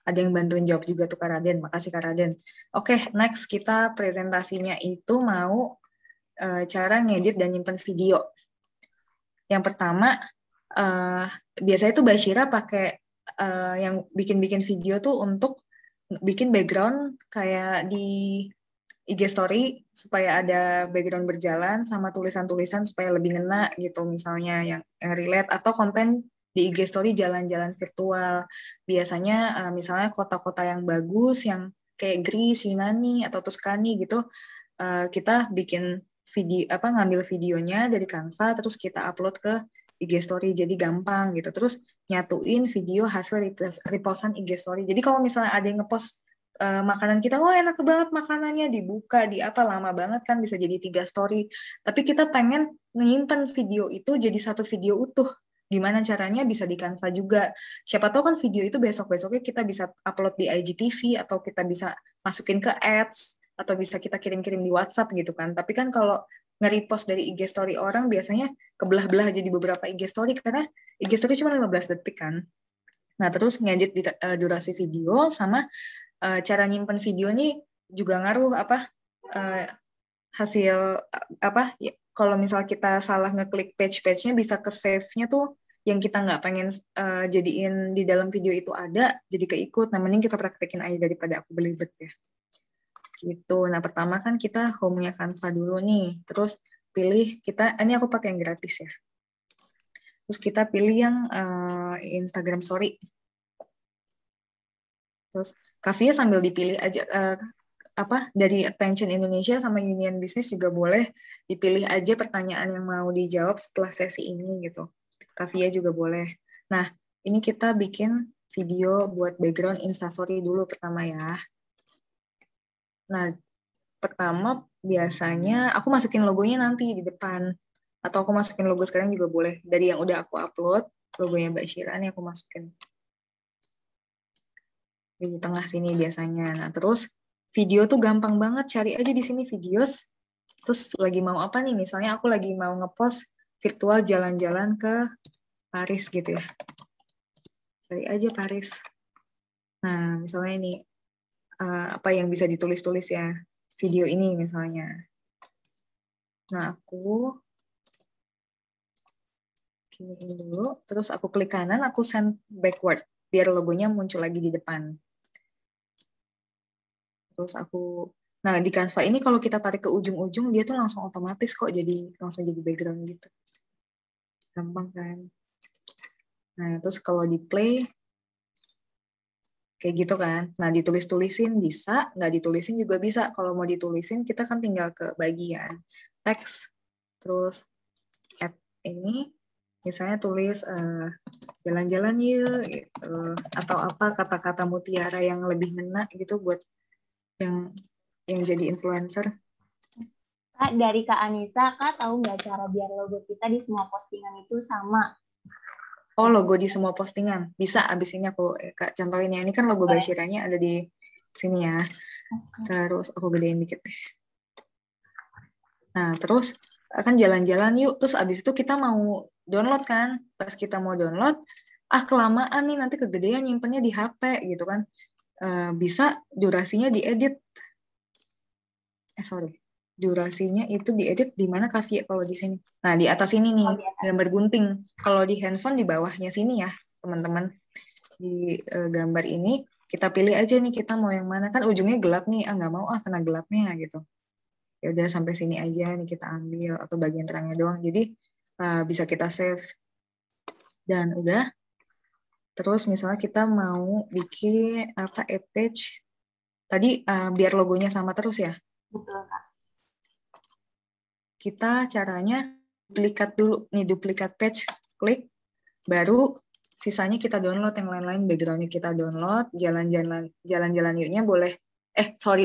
Ada yang bantuin jawab juga tuh Kak Raden. Makasih Kak Raden. Oke, next kita presentasinya itu mau cara ngedit dan nyimpen video. Yang pertama, biasanya tuh Mbak Syira pakai yang bikin-bikin video tuh untuk bikin background kayak di IG story supaya ada background berjalan sama tulisan-tulisan supaya lebih ngena gitu misalnya yang relate atau konten di IG story jalan-jalan virtual. Biasanya misalnya kota-kota yang bagus yang kayak Greece, Yunani atau Tuscany gitu kita bikin video ngambil videonya dari Canva terus kita upload ke IG story jadi gampang gitu. Terus nyatuin video hasil repostan IG story. Jadi kalau misalnya ada yang ngepost makanan kita, wah enak banget makanannya, dibuka, di apa, lama banget kan, bisa jadi 3 story. Tapi kita pengen nyimpen video itu jadi satu video utuh. Gimana caranya? Bisa di Canva juga. Siapa tahu kan video itu besok-besoknya kita bisa upload di IGTV, atau kita bisa masukin ke ads, atau bisa kita kirim-kirim di WhatsApp gitu kan. Tapi kan kalau nge-repost dari IG story orang, biasanya kebelah-belah jadi beberapa IG story, karena IG story cuma 15 detik kan. Nah, terus ngedit durasi video sama cara nyimpen video nih juga ngaruh hasil ya, kalau misal kita salah ngeklik page-nya bisa ke save-nya tuh yang kita nggak pengen jadiin di dalam video itu ada jadi keikut. Nah, mending kita praktekin aja daripada aku belibet ya. Gitu. Nah, pertama kan kita home-nya Canva dulu nih. Terus pilih ini aku pakai yang gratis ya. Terus kita pilih yang Instagram Story. Terus Kavia sambil dipilih aja dari Attention Indonesia sama Union Business juga boleh dipilih aja pertanyaan yang mau dijawab setelah sesi ini gitu. Kavia juga boleh. Nah, ini kita bikin video buat background Instastory dulu pertama ya. Nah, pertama biasanya aku masukin logonya nanti di depan. Atau aku masukin logo sekarang juga boleh. Dari yang udah aku upload, logonya Mbak Syira nih aku masukin di tengah sini biasanya. Nah, terus video tuh gampang banget, cari aja di sini videos. Terus lagi mau apa nih? Misalnya aku lagi mau ngepost virtual jalan-jalan ke Paris gitu ya. Cari aja Paris. Nah, misalnya ini apa yang bisa ditulis-tulis ya. Video ini misalnya. Nah, aku giniin dulu. Terus aku klik kanan, aku send backward. Biar logonya muncul lagi di depan. Terus nah di Canva ini kalau kita tarik ke ujung-ujung, dia tuh langsung otomatis kok langsung jadi background gitu. Gampang kan? Nah, terus kalau di play, kayak gitu kan. Nah, ditulis-tulisin bisa, nggak ditulisin juga bisa. Kalau mau ditulisin, kita kan tinggal ke bagian teks, terus add ini, misalnya tulis jalan-jalan yuk, gitu. Atau apa kata-kata mutiara yang lebih ngena gitu buat yang jadi influencer. Kak, dari Kak Anissa, Kak tahu nggak cara biar logo kita di semua postingan itu sama? Oh, logo di semua postingan. Bisa, abis ini aku contohin ya. Ini kan logo Basyiranya ada di sini ya. Terus aku gedein dikit. Nah, terus kan jalan-jalan yuk. Terus abis itu kita mau download kan. Pas kita mau download, kelamaan nih nanti kegedean nyimpennya di HP gitu kan. Bisa durasinya diedit. Sorry. Durasinya itu diedit di mana Kavia kalau di sini. Nah, di atas ini nih, gambar gunting. Kalau di handphone di bawahnya sini ya, teman-teman. di gambar ini, kita pilih aja nih kita mau yang mana. Kan ujungnya gelap nih, nggak mau kena gelapnya gitu. Ya udah sampai sini aja nih kita ambil, atau bagian terangnya doang. Jadi bisa kita save. Dan udah. Terus misalnya kita mau bikin add page. Tadi biar logonya sama terus ya. Betul, Kak. Kita caranya duplikat dulu. Nih duplikat page, klik. Baru sisanya kita download, yang lain-lain backgroundnya kita download, jalan-jalan yuknya boleh,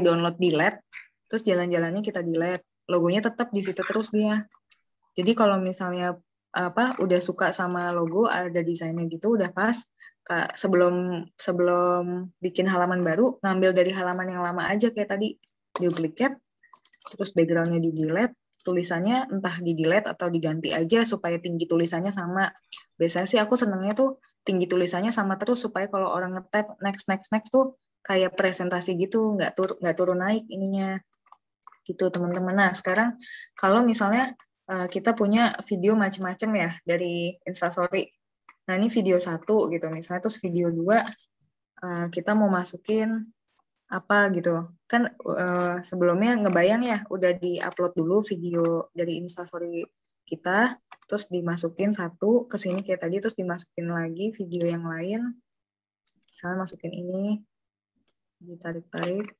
download delete, terus jalan-jalannya kita delete. Logonya tetap di situ terus dia. Jadi kalau misalnya udah suka sama logo, ada desainnya gitu, udah pas. Sebelum bikin halaman baru, ngambil dari halaman yang lama aja kayak tadi, duplicate, terus backgroundnya di delete, tulisannya entah di delete atau diganti aja supaya tinggi tulisannya sama. Biasanya sih aku senengnya tuh tinggi tulisannya sama terus supaya kalau orang nge-tap next tuh kayak presentasi gitu, nggak turun naik ininya. Gitu teman-teman. Nah sekarang kalau misalnya kita punya video macam-macam ya dari Instastory. Nah ini video 1 gitu misalnya, terus video 2 kita mau masukin apa gitu. Kan sebelumnya ngebayang ya udah di-upload dulu video dari Instastory kita, terus dimasukin satu ke sini kayak tadi, terus dimasukin lagi video yang lain. Misalnya masukin ini, ditarik-tarik.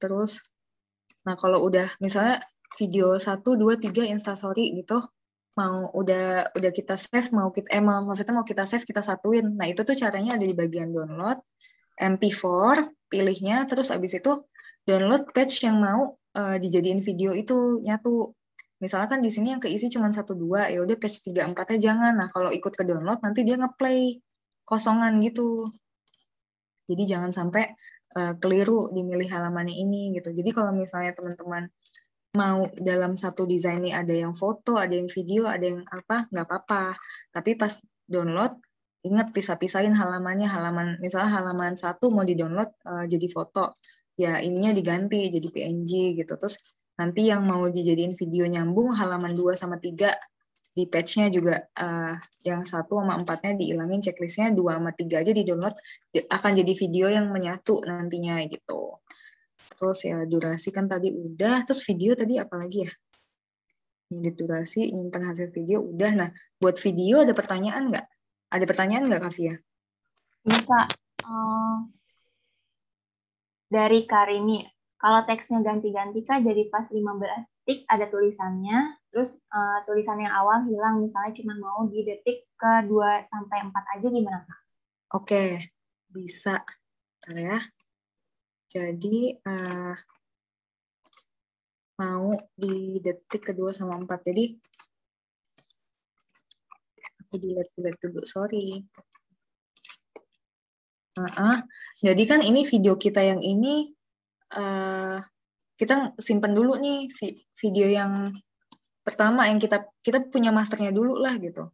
Terus nah kalau udah misalnya video 1, 2, 3 Instastory gitu udah kita save, maksudnya mau kita save, kita satuin. Nah itu tuh caranya ada di bagian download MP4, pilihnya, terus abis itu download page yang mau dijadiin video itu nyatu. Misalkan di sini yang keisi cuma 1, 2, ya udah page 3, 4-nya jangan. Nah kalau ikut ke download nanti dia ngeplay kosongan gitu. Jadi jangan sampai keliru dimilih halamannya ini gitu. Jadi kalau misalnya teman-teman mau dalam satu desain ini ada yang foto, ada yang video, ada yang apa, nggak apa-apa. Tapi pas download, ingat pisah-pisahin halamannya. Misalnya halaman 1 mau di-download jadi foto, ya ininya diganti jadi PNG gitu. Terus nanti yang mau dijadiin video nyambung, halaman 2 sama 3 di page-nya juga yang 1 sama 4-nya dihilangin, checklist-nya 2 sama 3 aja di-download, akan jadi video yang menyatu nantinya gitu. Terus ya durasi kan tadi udah, terus video tadi apa lagi ya? Ini durasi, nyimpan hasil video udah. Nah, buat video ada pertanyaan nggak? Ada pertanyaan nggak, Kavia? Bisa. Dari Karini, kalau teksnya ganti-ganti Kak, jadi pas 15 detik ada tulisannya, terus tulisan yang awal hilang, misalnya cuma mau di detik ke 2 sampai 4 aja, gimana Kak? Oke, bisa. Bentar ya. Jadi mau di detik kedua sama 4. Jadi aku dilihat dulu, sorry. Jadi kan ini video kita yang ini kita simpen dulu nih video yang pertama, yang kita punya masternya dulu lah gitu.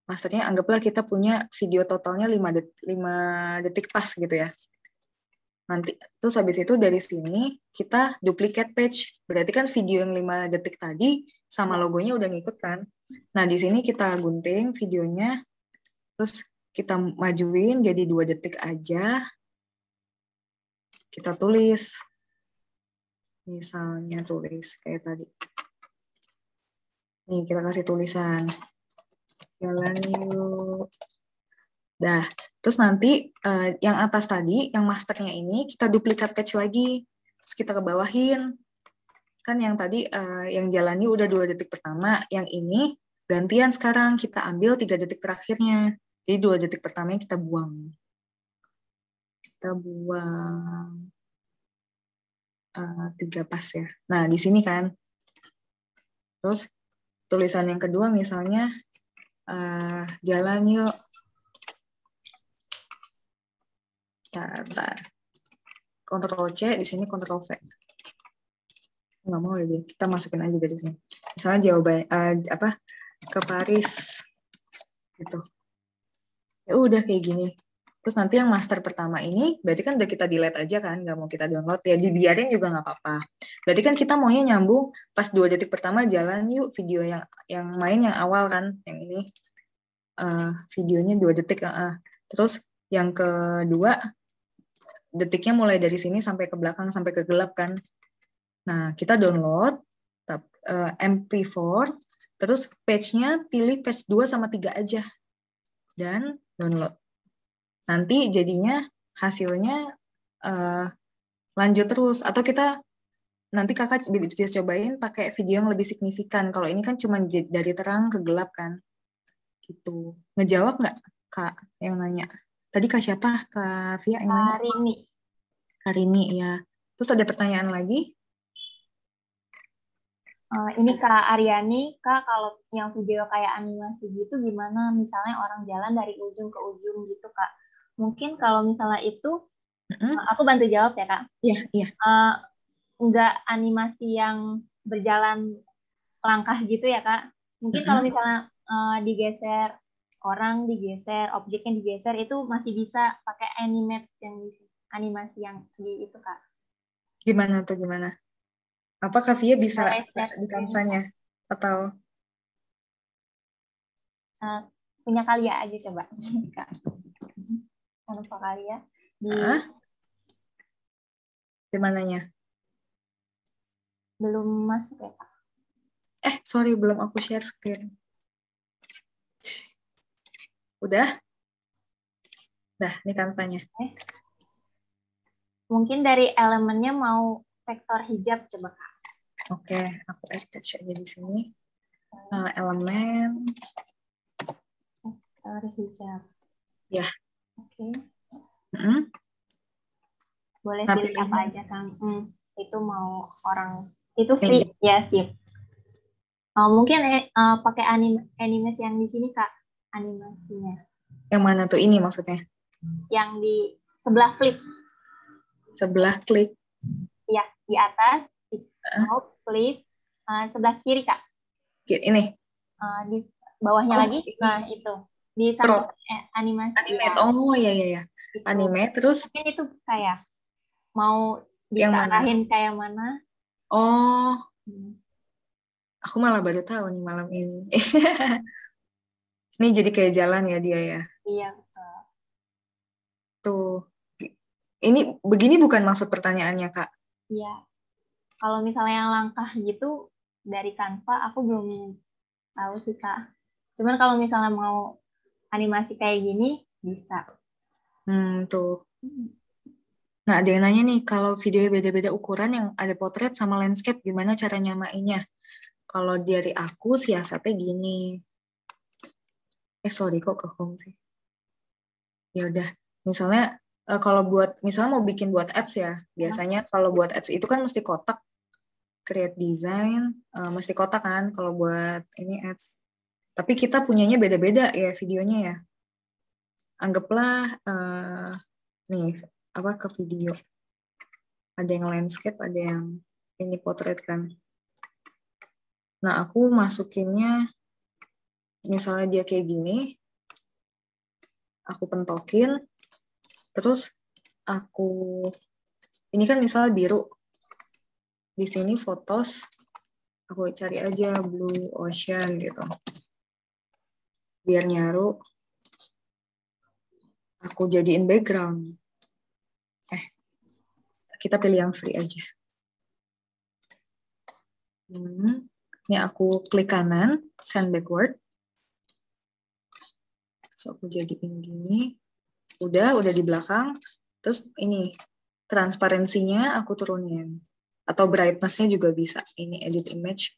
Masternya anggaplah kita punya video totalnya 5 detik pas gitu ya. Nanti terus habis itu dari sini kita duplicate page. Berarti kan video yang 5 detik tadi sama logonya udah ngikut kan. Nah, di sini kita gunting videonya, terus kita majuin jadi 2 detik aja. Kita tulis. Misalnya tulis kayak tadi. Nih, kita kasih tulisan. Jalan yuk. Dah, terus nanti yang atas tadi, yang masternya ini, kita duplikat page lagi. Terus kita kebawahin. Kan yang tadi, yang jalan yuk udah 2 detik pertama. Yang ini, gantian sekarang. Kita ambil 3 detik terakhirnya. Jadi 2 detik pertamanya kita buang. Kita buang 3 pas ya. Nah, di sini kan. Terus, tulisan yang kedua misalnya, jalan yuk. Bentar. Ctrl C, di sini Ctrl V. Nggak mau ya, kita masukin aja dari sini. Misalnya jawaban ke Paris gitu. Ya udah kayak gini. Terus nanti yang master pertama ini, berarti kan udah kita delete aja kan, nggak mau kita download, ya dibiarin juga nggak apa-apa. Berarti kan kita maunya nyambung pas 2 detik pertama jalan yuk video yang main yang awal kan, yang ini videonya 2 detik. Terus yang kedua, detiknya mulai dari sini sampai ke belakang, sampai ke gelap kan. Nah, kita download MP4, terus page-nya pilih page 2 sama 3 aja. Dan download. Nanti jadinya hasilnya lanjut terus, atau kita nanti kakak bisa cobain pakai video yang lebih signifikan. Kalau ini kan cuma dari terang ke gelap kan, gitu. Ngejawab nggak kak yang nanya? Tadi kak siapa? Kak Via yang nanya? Rini. Kak Rini ya. Terus ada pertanyaan lagi? Ini Kak Aryani, Kak kalau yang video kayak animasi gitu gimana? Misalnya orang jalan dari ujung ke ujung gitu Kak. Mungkin kalau misalnya itu, aku bantu jawab ya Kak. Iya, iya. Nggak animasi yang berjalan langkah gitu ya Kak. Mungkin kalau misalnya digeser, orang digeser, objeknya digeser, itu masih bisa pakai animasi yang di itu Kak. Gimana tuh, gimana? Apakah Via bisa Share di screen, Canva-nya? Atau punya Kalia aja coba Kak. Canva Kalia di mananya? belum masuk ya Kak? Sorry, belum aku share screen. Udah? Dah, ini Canva-nya. Mungkin dari elemennya mau vektor hijab coba Kak. Oke, aku attach aja di sini. Elemen vektor hijab. Ya. Oke. Boleh Nah, pilih apa aja Kang. Itu mau orang itu free ya, sip. Mungkin pakai animasi yang di sini Kak, animasinya. Yang mana tuh, ini maksudnya? Yang di sebelah klik. Sebelah klik. Iya, di atas, di bawah klik, sebelah kiri Kak. Ini. Di bawahnya lagi, ini. Nah itu di samping animasi. Animate. Ya. Oh iya iya. Itu. Animate terus. Mungkin itu kayak mau diarahin kayak mana? Oh. Aku malah baru tahu nih malam ini. Ini jadi kayak jalan ya dia ya. Iya. Tuh. Ini begini bukan maksud pertanyaannya Kak? Iya. Kalau misalnya yang langkah gitu dari Canva aku belum tahu sih Kak. Cuman kalau misalnya mau animasi kayak gini bisa. Tuh. Nah, ada yang nanya nih, kalau video beda-beda ukuran yang ada potret sama landscape, gimana cara nyamainnya? Kalau dari aku siasatnya gini. Sorry kok ke home sih. Ya udah, misalnya kalau misalnya mau bikin buat ads ya, biasanya kalau buat ads itu kan mesti kotak, create design, mesti kotak kan kalau buat ini ads. Tapi kita punyanya beda-beda ya videonya ya. Anggaplah nih ke video. Ada yang landscape, ada yang ini potret kan. Nah, aku masukinnya misalnya dia kayak gini. Aku pentokin, terus ini kan misalnya biru. Di sini fotos, aku cari aja blue ocean gitu. Biar nyaru, aku jadiin background. Kita pilih yang free aja. Ini aku klik kanan, send backward. So, aku jadiin gini. Udah di belakang. Terus ini, transparansinya aku turunin. Atau brightness-nya juga bisa. Ini edit image.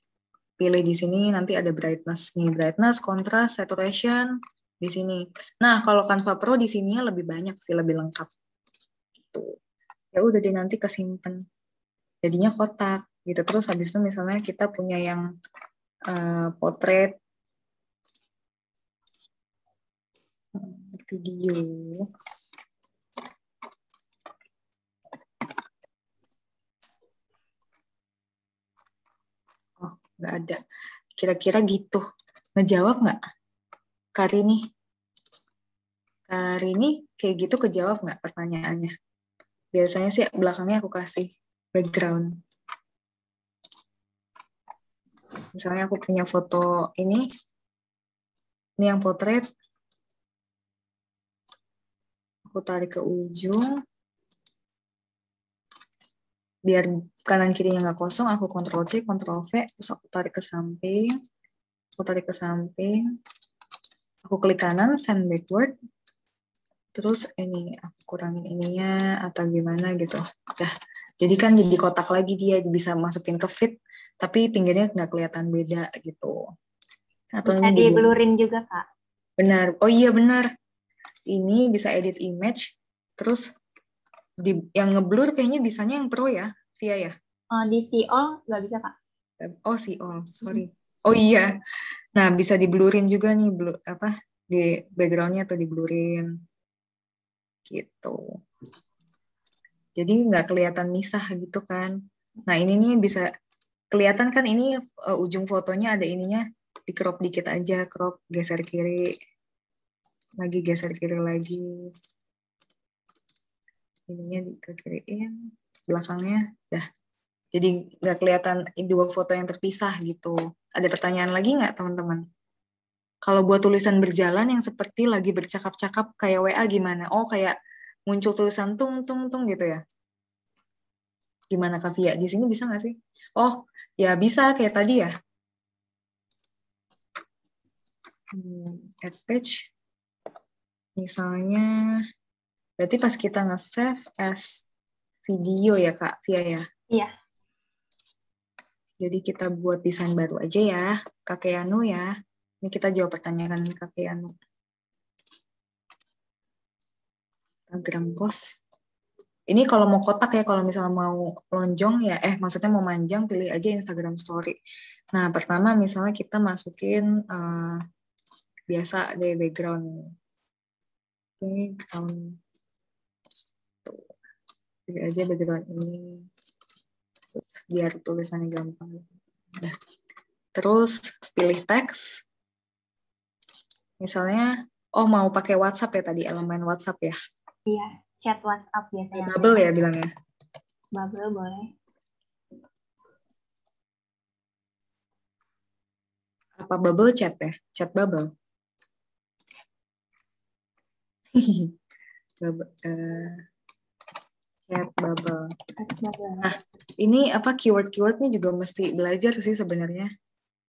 Pilih di sini, nanti ada brightness. Nih, brightness, contrast, saturation. Di sini. Nah, kalau Canva Pro di sini lebih banyak sih, lebih lengkap. Gitu. Ya udah deh, nanti kesimpan. Jadinya kotak. Gitu. Terus habis itu misalnya kita punya yang potret. Video. Oh, nggak ada. Kira-kira gitu. Ngejawab nggak, Karini? Kak Rini, kayak gitu kejawab nggak pertanyaannya? Biasanya sih belakangnya aku kasih background. Misalnya aku punya foto ini yang potret, aku tarik ke ujung, biar kanan kirinya nggak kosong, aku Ctrl C, Ctrl V, terus aku tarik ke samping, aku klik kanan, send backward, terus ini aku kurangin ininya atau gimana gitu. Dah, jadi kan jadi kotak lagi dia bisa masukin ke feed, tapi pinggirnya nggak kelihatan beda gitu. Atau Bisa ini dibelurin juga, Kak. benar. Oh iya benar. Ini bisa edit image, terus yang ngeblur kayaknya bisanya yang pro ya, via ya. Di see all nggak bisa, Kak. Oh see all, sorry. Oh iya. Nah bisa diblurin juga nih, apa di backgroundnya tuh diblurin gitu. Jadi nggak kelihatan misah gitu kan. Nah ini nih bisa kelihatan kan ini ujung fotonya ada ininya, di crop dikit aja, crop geser kiri, lagi geser kiri lagi. Ininya ke kiriin, belakangnya, dah. Jadi nggak kelihatan dua foto yang terpisah gitu. Ada pertanyaan lagi nggak teman-teman? Kalau buat tulisan berjalan yang seperti lagi bercakap-cakap kayak WA gimana? Oh kayak muncul tulisan tung tung tung gitu ya? Gimana Kak Via? Di sini bisa nggak sih? Oh ya bisa kayak tadi ya. Add page. Misalnya, berarti pas kita nge-save as video ya Kak Via ya? Iya. Jadi kita buat desain baru aja ya, Kak Keanu ya. Ini kita jawab pertanyaan Kak Keanu. Instagram post. Ini kalau mau kotak ya, kalau misalnya mau lonjong ya, maksudnya mau manjang, pilih aja Instagram Story. Nah, pertama misalnya kita masukin biasa deh background. Background. Tuh. Pilih aja background ini. Biar tulisannya gampang. Nah. Terus pilih teks. Misalnya, mau pakai WhatsApp ya tadi, elemen WhatsApp ya? Iya, chat WhatsApp biasanya. Bubble ya bilangnya? Bubble boleh. Apa bubble chat ya? Chat bubble. Chat bubble. Nah, ini apa keyword-keywordnya juga mesti belajar sih sebenarnya.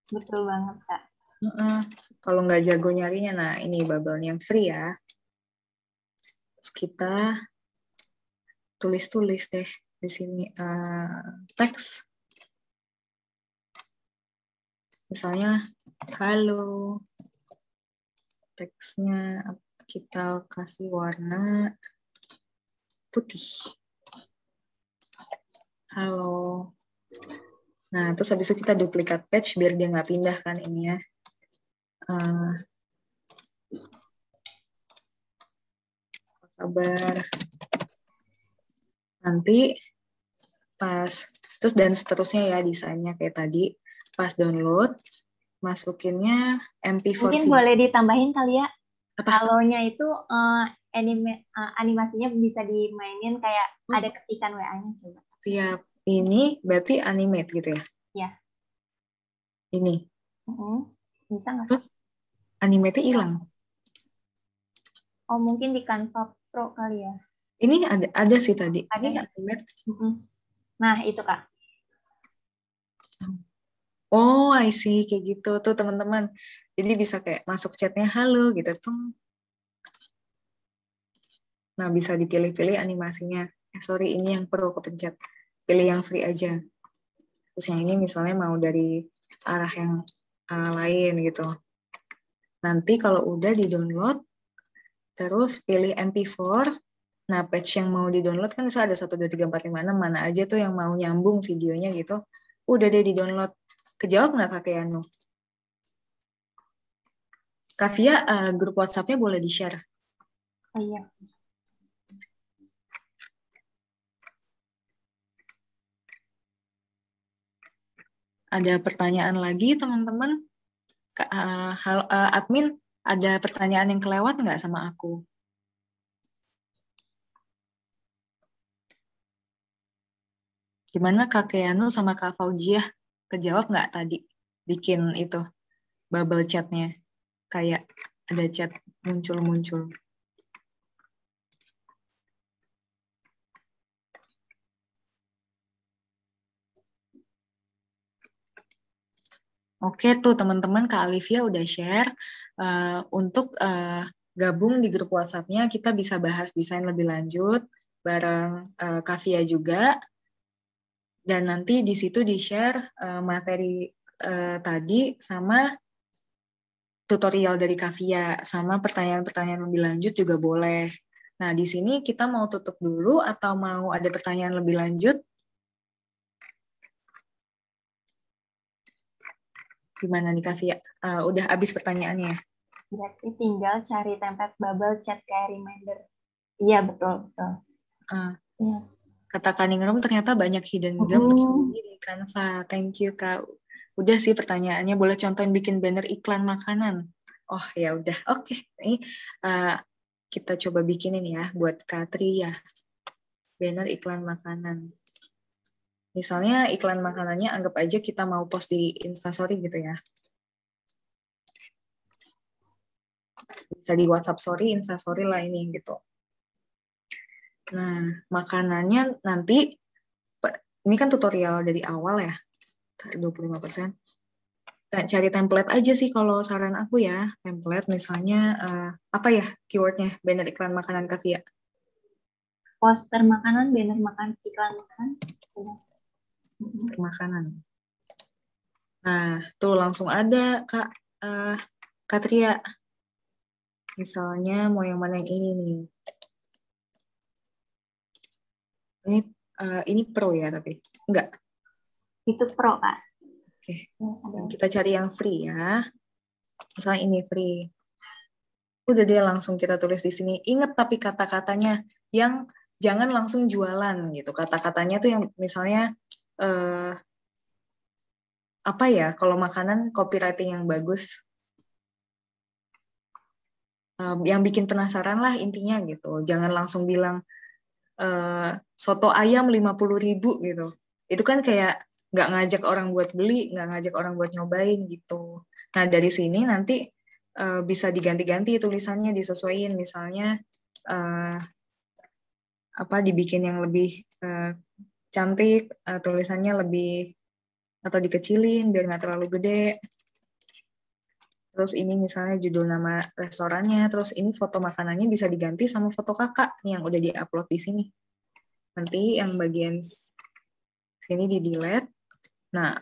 Betul banget, Kak. Kalau nggak jago nyarinya, nah ini bubble yang free ya. Terus kita tulis-tulis deh di sini teks. Misalnya, halo. Teksnya kita kasih warna putih. Halo. Nah, terus habis itu kita duplikat page biar dia nggak pindah kan ini ya. Apa kabar? Nanti pas, terus dan seterusnya ya desainnya kayak tadi. Pas download, masukinnya MP4 Mungkin video. boleh ditambahin kali ya. Apa? Halonya itu animasinya bisa dimainin kayak ada ketikan WA-nya coba. Siap. Ini berarti animate gitu ya? Ya. Ini. Bisa nggak? Terus animate-nya hilang. Oh, mungkin di Canva Pro kali ya. Ini ada sih tadi. Ada ini ya? animate. Nah, itu Kak. Oh, I see. Kayak gitu tuh teman-teman. Jadi bisa kayak masuk chatnya halo gitu tuh. Nah, bisa dipilih-pilih animasinya. Sorry, ini yang perlu kepencet. Pilih yang free aja. Terus yang ini misalnya mau dari arah yang lain gitu. Nanti kalau udah di-download, terus pilih MP4. Nah, patch yang mau di-download kan bisa ada 1, 2, 3, 4, 5, 6. Mana aja tuh yang mau nyambung videonya gitu. Udah deh di-download. Kejawab nggak Kak Keanu? Kak Via, grup WhatsApp-nya boleh di-share? Oh, iya. Ada pertanyaan lagi, teman-teman? Admin, ada pertanyaan yang kelewat nggak sama aku? Gimana Kak Keanu sama Kak Fauziah? Kejawab nggak tadi bikin itu bubble chatnya? Kayak ada chat muncul-muncul. Oke tuh teman-teman, Kak Alivia udah share. Untuk gabung di grup WhatsApp-nya, kita bisa bahas desain lebih lanjut bareng Kak Via juga. Dan nanti di situ di-share materi tadi sama tutorial dari Kak Via, sama pertanyaan-pertanyaan lebih lanjut juga boleh. Nah, di sini kita mau tutup dulu atau mau ada pertanyaan lebih lanjut? Gimana nih Kak Via? Udah habis pertanyaannya? Berarti tinggal cari template bubble chat kayak reminder. Iya, betul, betul. Iya. Kata Kaningrum ternyata banyak hidden gem tersembunyi di Canva. Thank you Kak. Udah sih pertanyaannya, boleh contohin bikin banner iklan makanan. Oh ya udah, oke. Ini kita coba bikinin ya buat Katri ya. Banner iklan makanan. Misalnya iklan makanannya anggap aja kita mau post di Instastory gitu ya. Bisa di WhatsApp story, Instastory lah ini gitu. Nah, makanannya nanti, ini kan tutorial dari awal ya, 25%. Nah, cari template aja sih kalau saran aku ya. Template misalnya, apa ya keywordnya, banner iklan makanan Kak Via? Poster makanan, banner makan, iklan makanan. Poster makanan. Nah, tuh langsung ada Kak Katria. Misalnya mau yang mana yang ini nih. Ini pro ya tapi enggak. Itu pro Kak. Oke. Kita cari yang free ya. Misalnya ini free. Udah dia langsung kita tulis di sini. Ingat tapi kata-katanya yang jangan langsung jualan gitu. Kata-katanya tuh yang misalnya apa ya? Kalau makanan copywriting yang bagus, yang bikin penasaran lah intinya gitu. Jangan langsung bilang soto ayam 50.000 gitu. Itu kan kayak nggak ngajak orang buat beli, nggak ngajak orang buat nyobain gitu. Nah dari sini nanti bisa diganti-ganti tulisannya, disesuaikan misalnya apa dibikin yang lebih cantik, tulisannya lebih atau dikecilin biar nggak terlalu gede. Terus ini misalnya judul nama restorannya, terus ini foto makanannya bisa diganti sama foto kakak nih yang udah diupload di sini. Nanti yang bagian sini di delete. Nah,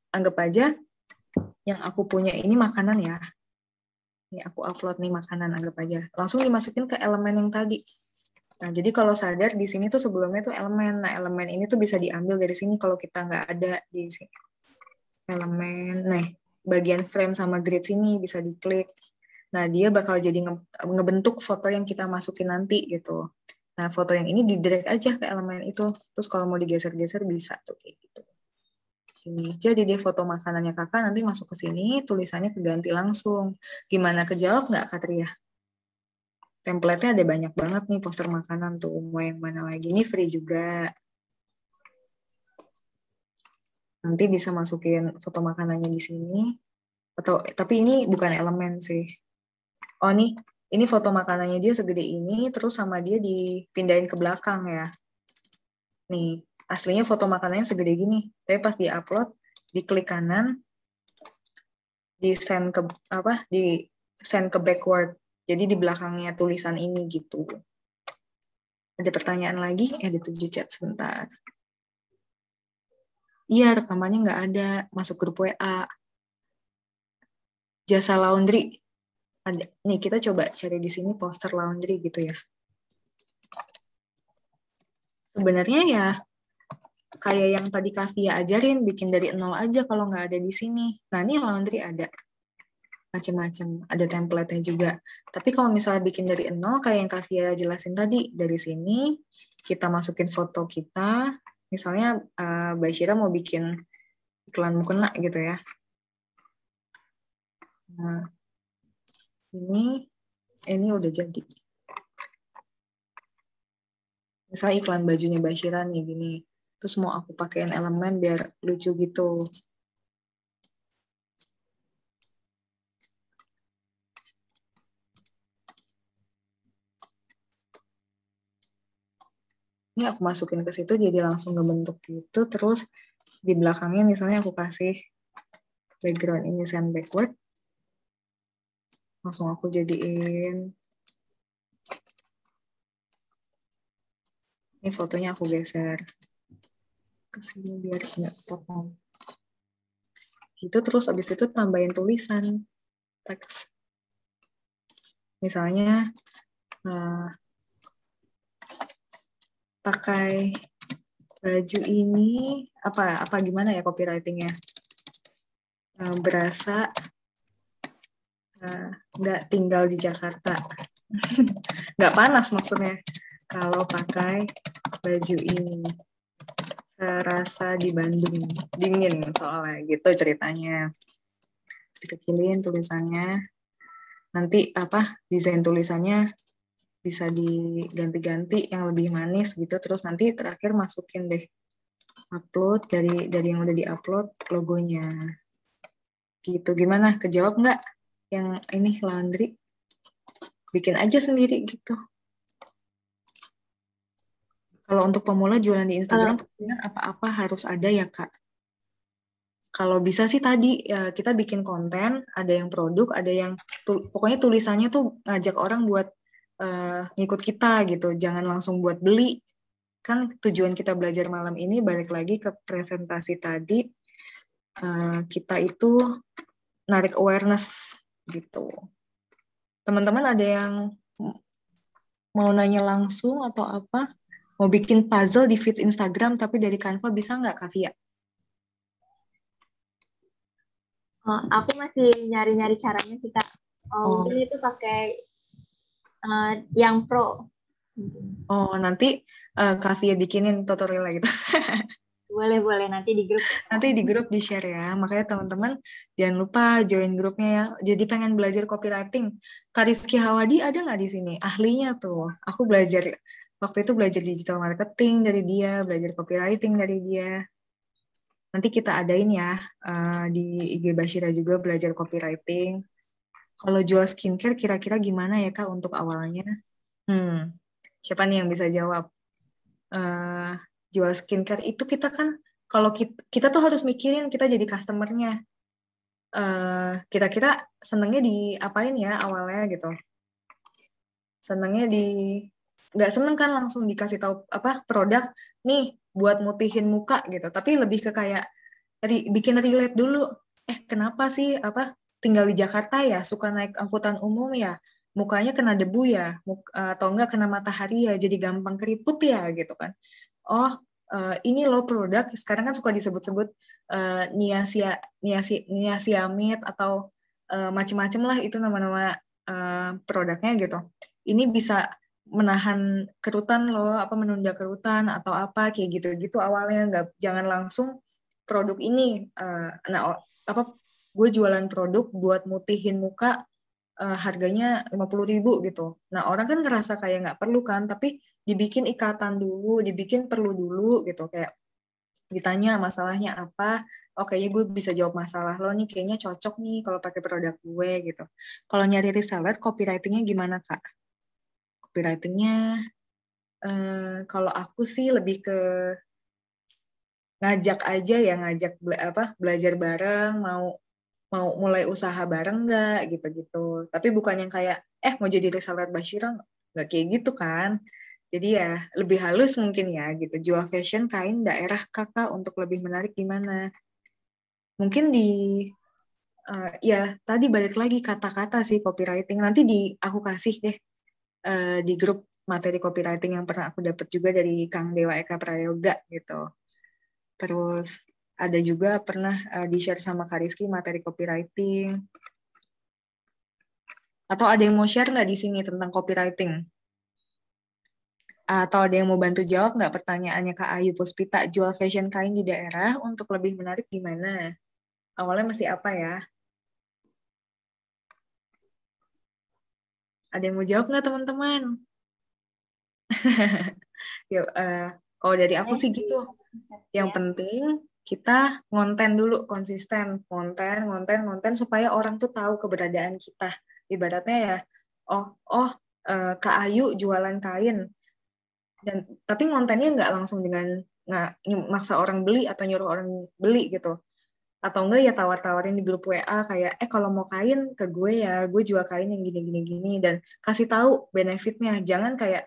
anggap aja yang aku punya ini makanan ya. Ini aku upload nih makanan, anggap aja. Langsung dimasukin ke elemen yang tadi. Nah, jadi kalau sadar di sini tuh sebelumnya tuh elemen. Nah, elemen ini tuh bisa diambil dari sini kalau kita nggak ada di sini. Elemen, nah bagian frame sama grid sini bisa diklik. Nah, dia bakal jadi ngebentuk foto yang kita masukin nanti gitu. Nah, foto yang ini di-drag aja ke elemen itu. Terus kalau mau digeser-geser bisa tuh kayak gitu. Ini. Jadi dia foto makanannya kakak nanti masuk ke sini, tulisannya keganti langsung. Gimana kejawab nggak Katria? Template-nya ada banyak banget nih poster makanan tuh. Mau yang mana lagi? Ini free juga. Nanti bisa masukin foto makanannya di sini. Atau tapi ini bukan elemen sih. Oh nih, ini foto makanannya dia segede ini, terus sama dia dipindahin ke belakang ya. Nih, aslinya foto makanannya segede gini. Tapi pas di-upload, diklik kanan, di send ke backward. Jadi di belakangnya tulisan ini gitu. Ada pertanyaan lagi? Ada 7 chat sebentar. Iya, rekamannya nggak ada. Masuk grup WA. Jasa laundry. Ada. Nih, kita coba cari di sini poster laundry gitu ya. Sebenarnya ya, kayak yang tadi Kak Via ajarin, bikin dari nol aja kalau nggak ada di sini. Nah, ini laundry ada. Macam-macam, ada template-nya juga. Tapi kalau misalnya bikin dari nol, kayak yang Kak Via jelasin tadi, dari sini kita masukin foto kita, misalnya Mbak Syira mau bikin iklan mukena gitu ya. Nah, ini udah jadi. Misalnya iklan bajunya Mbak Syira nih, gini. Terus mau aku pakein elemen biar lucu gitu. Ini aku masukin ke situ jadi langsung ngebentuk gitu. Terus di belakangnya misalnya aku kasih background ini send backward. Langsung aku jadiin. Ini fotonya aku geser ke sini biar nggak potong. Gitu terus abis itu tambahin tulisan teks. Misalnya pakai baju ini apa gimana ya copywritingnya? Berasa nggak tinggal di Jakarta. Nggak panas maksudnya. Kalau pakai baju ini serasa di Bandung dingin soalnya gitu ceritanya. Dikecilin tulisannya. Nanti desain tulisannya bisa diganti-ganti yang lebih manis gitu. Terus nanti terakhir masukin deh upload dari yang udah diupload logonya. Gitu. Gimana? Kejawab nggak? Yang ini laundry? Bikin aja sendiri gitu. Kalau untuk pemula jualan di Instagram, apa-apa harus ada ya, Kak? Kalau bisa sih tadi ya, kita bikin konten, ada yang produk, ada yang pokoknya tulisannya tuh ngajak orang buat ngikut kita gitu. Jangan langsung buat beli. Kan tujuan kita belajar malam ini balik lagi ke presentasi tadi, kita itu narik awareness gitu. Teman-teman ada yang mau nanya langsung atau apa? Mau bikin puzzle di feed Instagram tapi dari Canva bisa nggak, Kak Via? Aku masih nyari-nyari caranya sih, Kak. Mungkin itu pakai yang pro. Oh, nanti Kak Via bikinin tutorial gitu. Boleh nanti di grup. Nanti di grup di-share ya. Makanya teman-teman jangan lupa join grupnya ya. Jadi pengen belajar copywriting. Kak Rizky Hawadi ada nggak di sini? Ahlinya tuh. Aku waktu itu belajar digital marketing dari dia, belajar copywriting dari dia. Nanti kita adain ya di IG Bashira juga belajar copywriting. Kalau jual skincare kira-kira gimana ya Kak untuk awalnya? Siapa nih yang bisa jawab? Jual skincare itu kita kan kalau kita tuh harus mikirin kita jadi customernya. Kira-kira senengnya di apain ya awalnya gitu. Senengnya nggak seneng kan langsung dikasih tahu produk nih buat mutihin muka gitu. Tapi lebih ke kayak bikin relate dulu. Kenapa sih tinggal di Jakarta ya suka naik angkutan umum ya mukanya kena debu ya atau enggak kena matahari ya jadi gampang keriput ya gitu kan. Oh, ini loh produk sekarang kan suka disebut-sebut niacinamide atau macam-macam lah itu nama-nama produknya gitu. Ini bisa menahan kerutan loh, menunda kerutan atau apa kayak gitu-gitu awalnya jangan langsung produk ini. Gue jualan produk buat mutihin muka harganya 50.000 gitu. Nah orang kan ngerasa kayak nggak perlu kan, tapi dibikin ikatan dulu, dibikin perlu dulu gitu kayak ditanya masalahnya apa, kayaknya gue bisa jawab masalah lo nih, kayaknya cocok nih kalau pakai produk gue gitu. Kalau nyari reseller, copywritingnya gimana Kak? Copywritingnya kalau aku sih lebih ke ngajak aja ya, belajar bareng, mau mulai usaha bareng nggak gitu-gitu. Tapi bukan yang kayak mau jadi reseller Bashira nggak kayak gitu kan. Jadi ya lebih halus mungkin ya gitu. Jual fashion kain daerah Kakak untuk lebih menarik gimana? Mungkin ya tadi balik lagi kata-kata sih copywriting. Nanti aku kasih deh di grup materi copywriting yang pernah aku dapat juga dari Kang Dewa Eka Prayoga gitu. Terus ada juga pernah di-share sama Kak Rizky materi copywriting. Atau ada yang mau share nggak di sini tentang copywriting? Atau ada yang mau bantu jawab nggak pertanyaannya Kak Ayu Puspita, jual fashion kain di daerah untuk lebih menarik gimana? Awalnya mesti apa ya? Ada yang mau jawab nggak teman-teman? Yuk, Kalau dari aku Boleh sih sih, gitu. Yang ya. penting kita ngonten dulu, konsisten. Ngonten, supaya orang tuh tahu keberadaan kita. Ibaratnya ya, oh, Kak Ayu jualan kain. Tapi ngontennya nggak langsung dengan nggak maksa orang beli atau nyuruh orang beli gitu. Atau enggak ya tawar-tawarin di grup WA kayak, kalau mau kain ke gue ya, gue jual kain yang gini-gini-gini. Dan kasih tahu benefitnya. Jangan kayak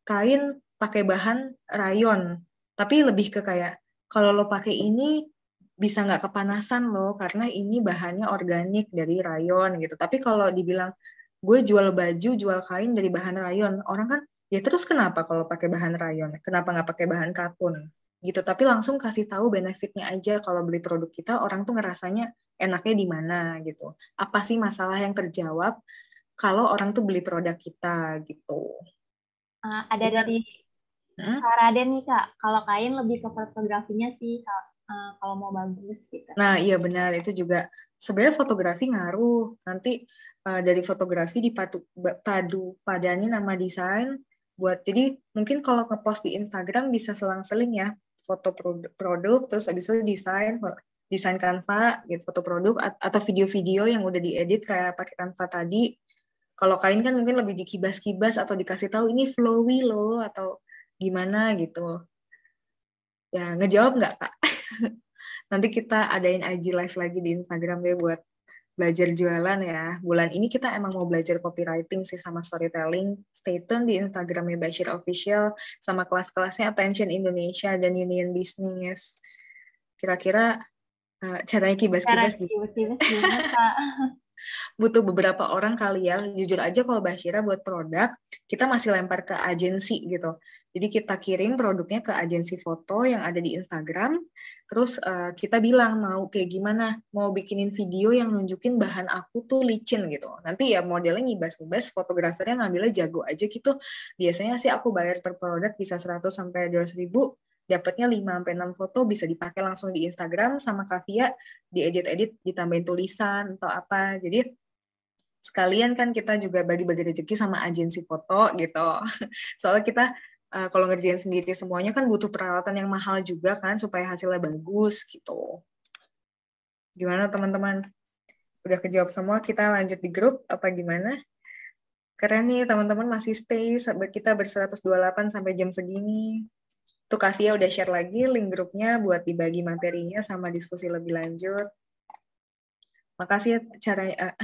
kain pakai bahan rayon. Tapi lebih ke kayak, kalau lo pakai ini bisa nggak kepanasan lo, karena ini bahannya organik dari rayon gitu. Tapi kalau dibilang, gue jual baju, jual kain dari bahan rayon, orang kan, ya terus kenapa kalau pakai bahan rayon? Kenapa nggak pakai bahan katun? Gitu. Tapi langsung kasih tahu benefitnya aja. Kalau beli produk kita, orang tuh ngerasanya enaknya di mana gitu. Apa sih masalah yang terjawab kalau orang tuh beli produk kita gitu. Ada dari Hmm? Kak Raden nih Kak, kalau kain lebih ke fotografinya sih Kak, kalau mau bagus gitu. Nah, iya benar, itu juga sebenarnya fotografi ngaruh. Nanti dari fotografi padu padanya nama desain buat, jadi mungkin kalau ngepost di Instagram bisa selang-seling ya, foto produk terus habis itu desain Canva gitu, foto produk atau video-video yang udah diedit kayak pakai Canva tadi. Kalau kain kan mungkin lebih dikibas-kibas atau dikasih tahu ini flowy loh atau gimana gitu. Ya, ngejawab nggak, Kak? Nanti kita adain IG live lagi di Instagram deh buat belajar jualan ya. Bulan ini kita emang mau belajar copywriting sih sama storytelling. Stay tune di Instagramnya Bashir Official sama kelas-kelasnya Attention Indonesia dan Union Business. Kira-kira caranya Cara kibas-kibas gitu. tiba-tiba gimana Kak? Butuh beberapa orang kali ya. Jujur aja kalau Bashira buat produk, kita masih lempar ke agensi gitu. Jadi kita kirim produknya ke agensi foto yang ada di Instagram, terus kita bilang mau kayak gimana, mau bikinin video yang nunjukin bahan aku tuh licin gitu. Nanti ya modelnya ngibas-ngibas, fotografernya ngambilnya jago aja gitu. Biasanya sih aku bayar per produk bisa 100 sampai 200 ribu, dapatnya 5 sampai 6 foto bisa dipakai langsung di Instagram sama Kavia, diedit-edit, ditambahin tulisan atau apa. Jadi sekalian kan kita juga bagi-bagi rezeki sama agensi foto gitu. Soalnya kita kalau ngerjain sendiri semuanya kan butuh peralatan yang mahal juga kan supaya hasilnya bagus gitu. Gimana teman-teman? Udah kejawab semua, kita lanjut di grup apa gimana? Keren nih teman-teman masih stay sampai kita ber-128 sampai jam segini. Tuh Kavia udah share lagi link grupnya buat dibagi materinya sama diskusi lebih lanjut. Makasih caranya.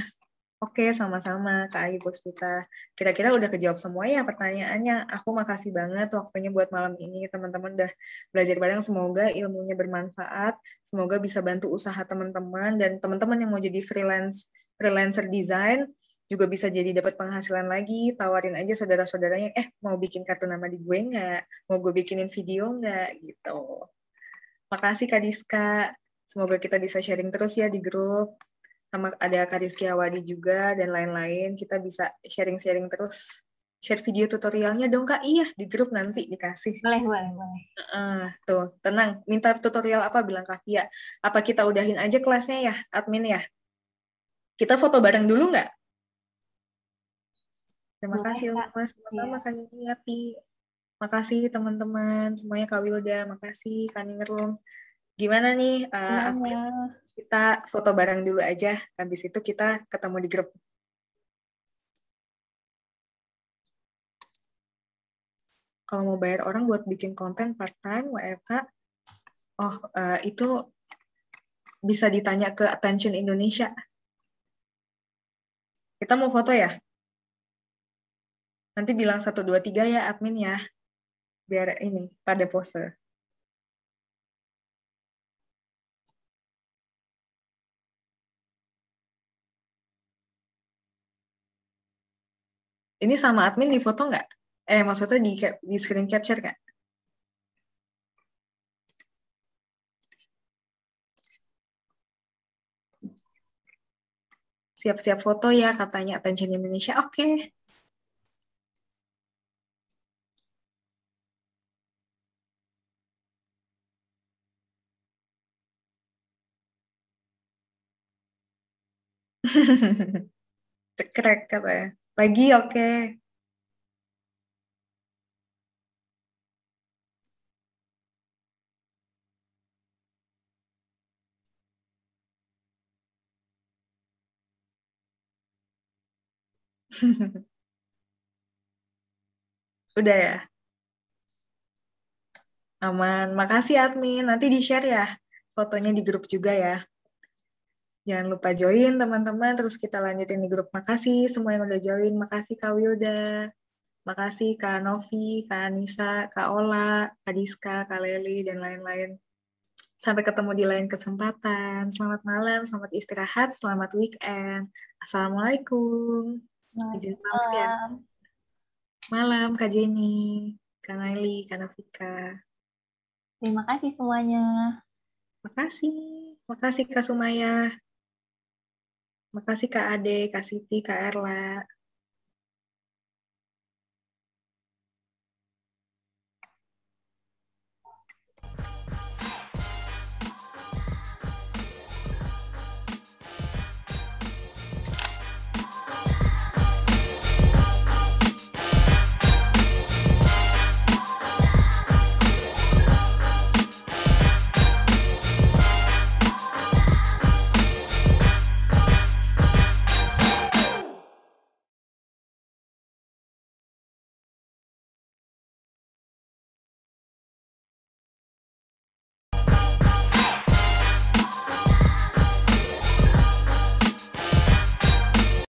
Oke, sama-sama Kak Ayu Puspita. Kira-kira udah kejawab semua ya pertanyaannya. Aku makasih banget waktunya buat malam ini. Teman-teman udah belajar bareng. Semoga ilmunya bermanfaat. Semoga bisa bantu usaha teman-teman. Dan teman-teman yang mau jadi freelancer desain juga bisa jadi dapat penghasilan lagi. Tawarin aja saudara-saudaranya, mau bikin kartu nama di gue nggak? Mau gue bikinin video nggak? Gitu. Makasih Kak Diska. Semoga kita bisa sharing terus ya di grup. Sama ada Kak Rizky Awadi juga dan lain-lain. Kita bisa sharing-sharing terus. Share video tutorialnya dong Kak. Iya, di grup nanti dikasih. Boleh, boleh, boleh. Tuh, tenang. Minta tutorial apa bilang Kak Via. Apa kita udahin aja kelasnya ya, admin ya? Kita foto bareng dulu nggak? Terima Boleh kasih Kak. Mas. Iya. Sama-sama Kak Yati. Makasih teman-teman. Semuanya Kak Wilda. Makasih Kak Ningrum. Gimana nih admin? Semuanya. Kita foto bareng dulu aja. Habis itu kita ketemu di grup. Kalau mau bayar orang buat bikin konten part-time, WFH, itu bisa ditanya ke Attention Indonesia. Kita mau foto ya? Nanti bilang 1, 2, 3 ya admin ya. Biar ini, pada pose. Ini sama admin di foto nggak? Maksudnya di screen capture nggak? Siap-siap foto ya katanya Attention Indonesia. Oke. Cekrek katanya. Lagi oke. Udah ya? Aman. Makasih admin. Nanti di-share ya fotonya di grup juga ya. Jangan lupa join teman-teman. Terus kita lanjutin di grup. Makasih semua yang udah join. Makasih Kak Wilda. Makasih Kak Novi, Kak Anissa, Kak Ola, Kak Diska, Kak Leli, dan lain-lain. Sampai ketemu di lain kesempatan. Selamat malam, selamat istirahat, selamat weekend. Assalamualaikum. Izin pamit ya. Malam. Malam, Kak Jenny, Kak Naili, Kak Nafika. Terima kasih semuanya. Makasih. Makasih Kak Sumaya. Makasih Kak Ade, Kak Siti, Kak Erla.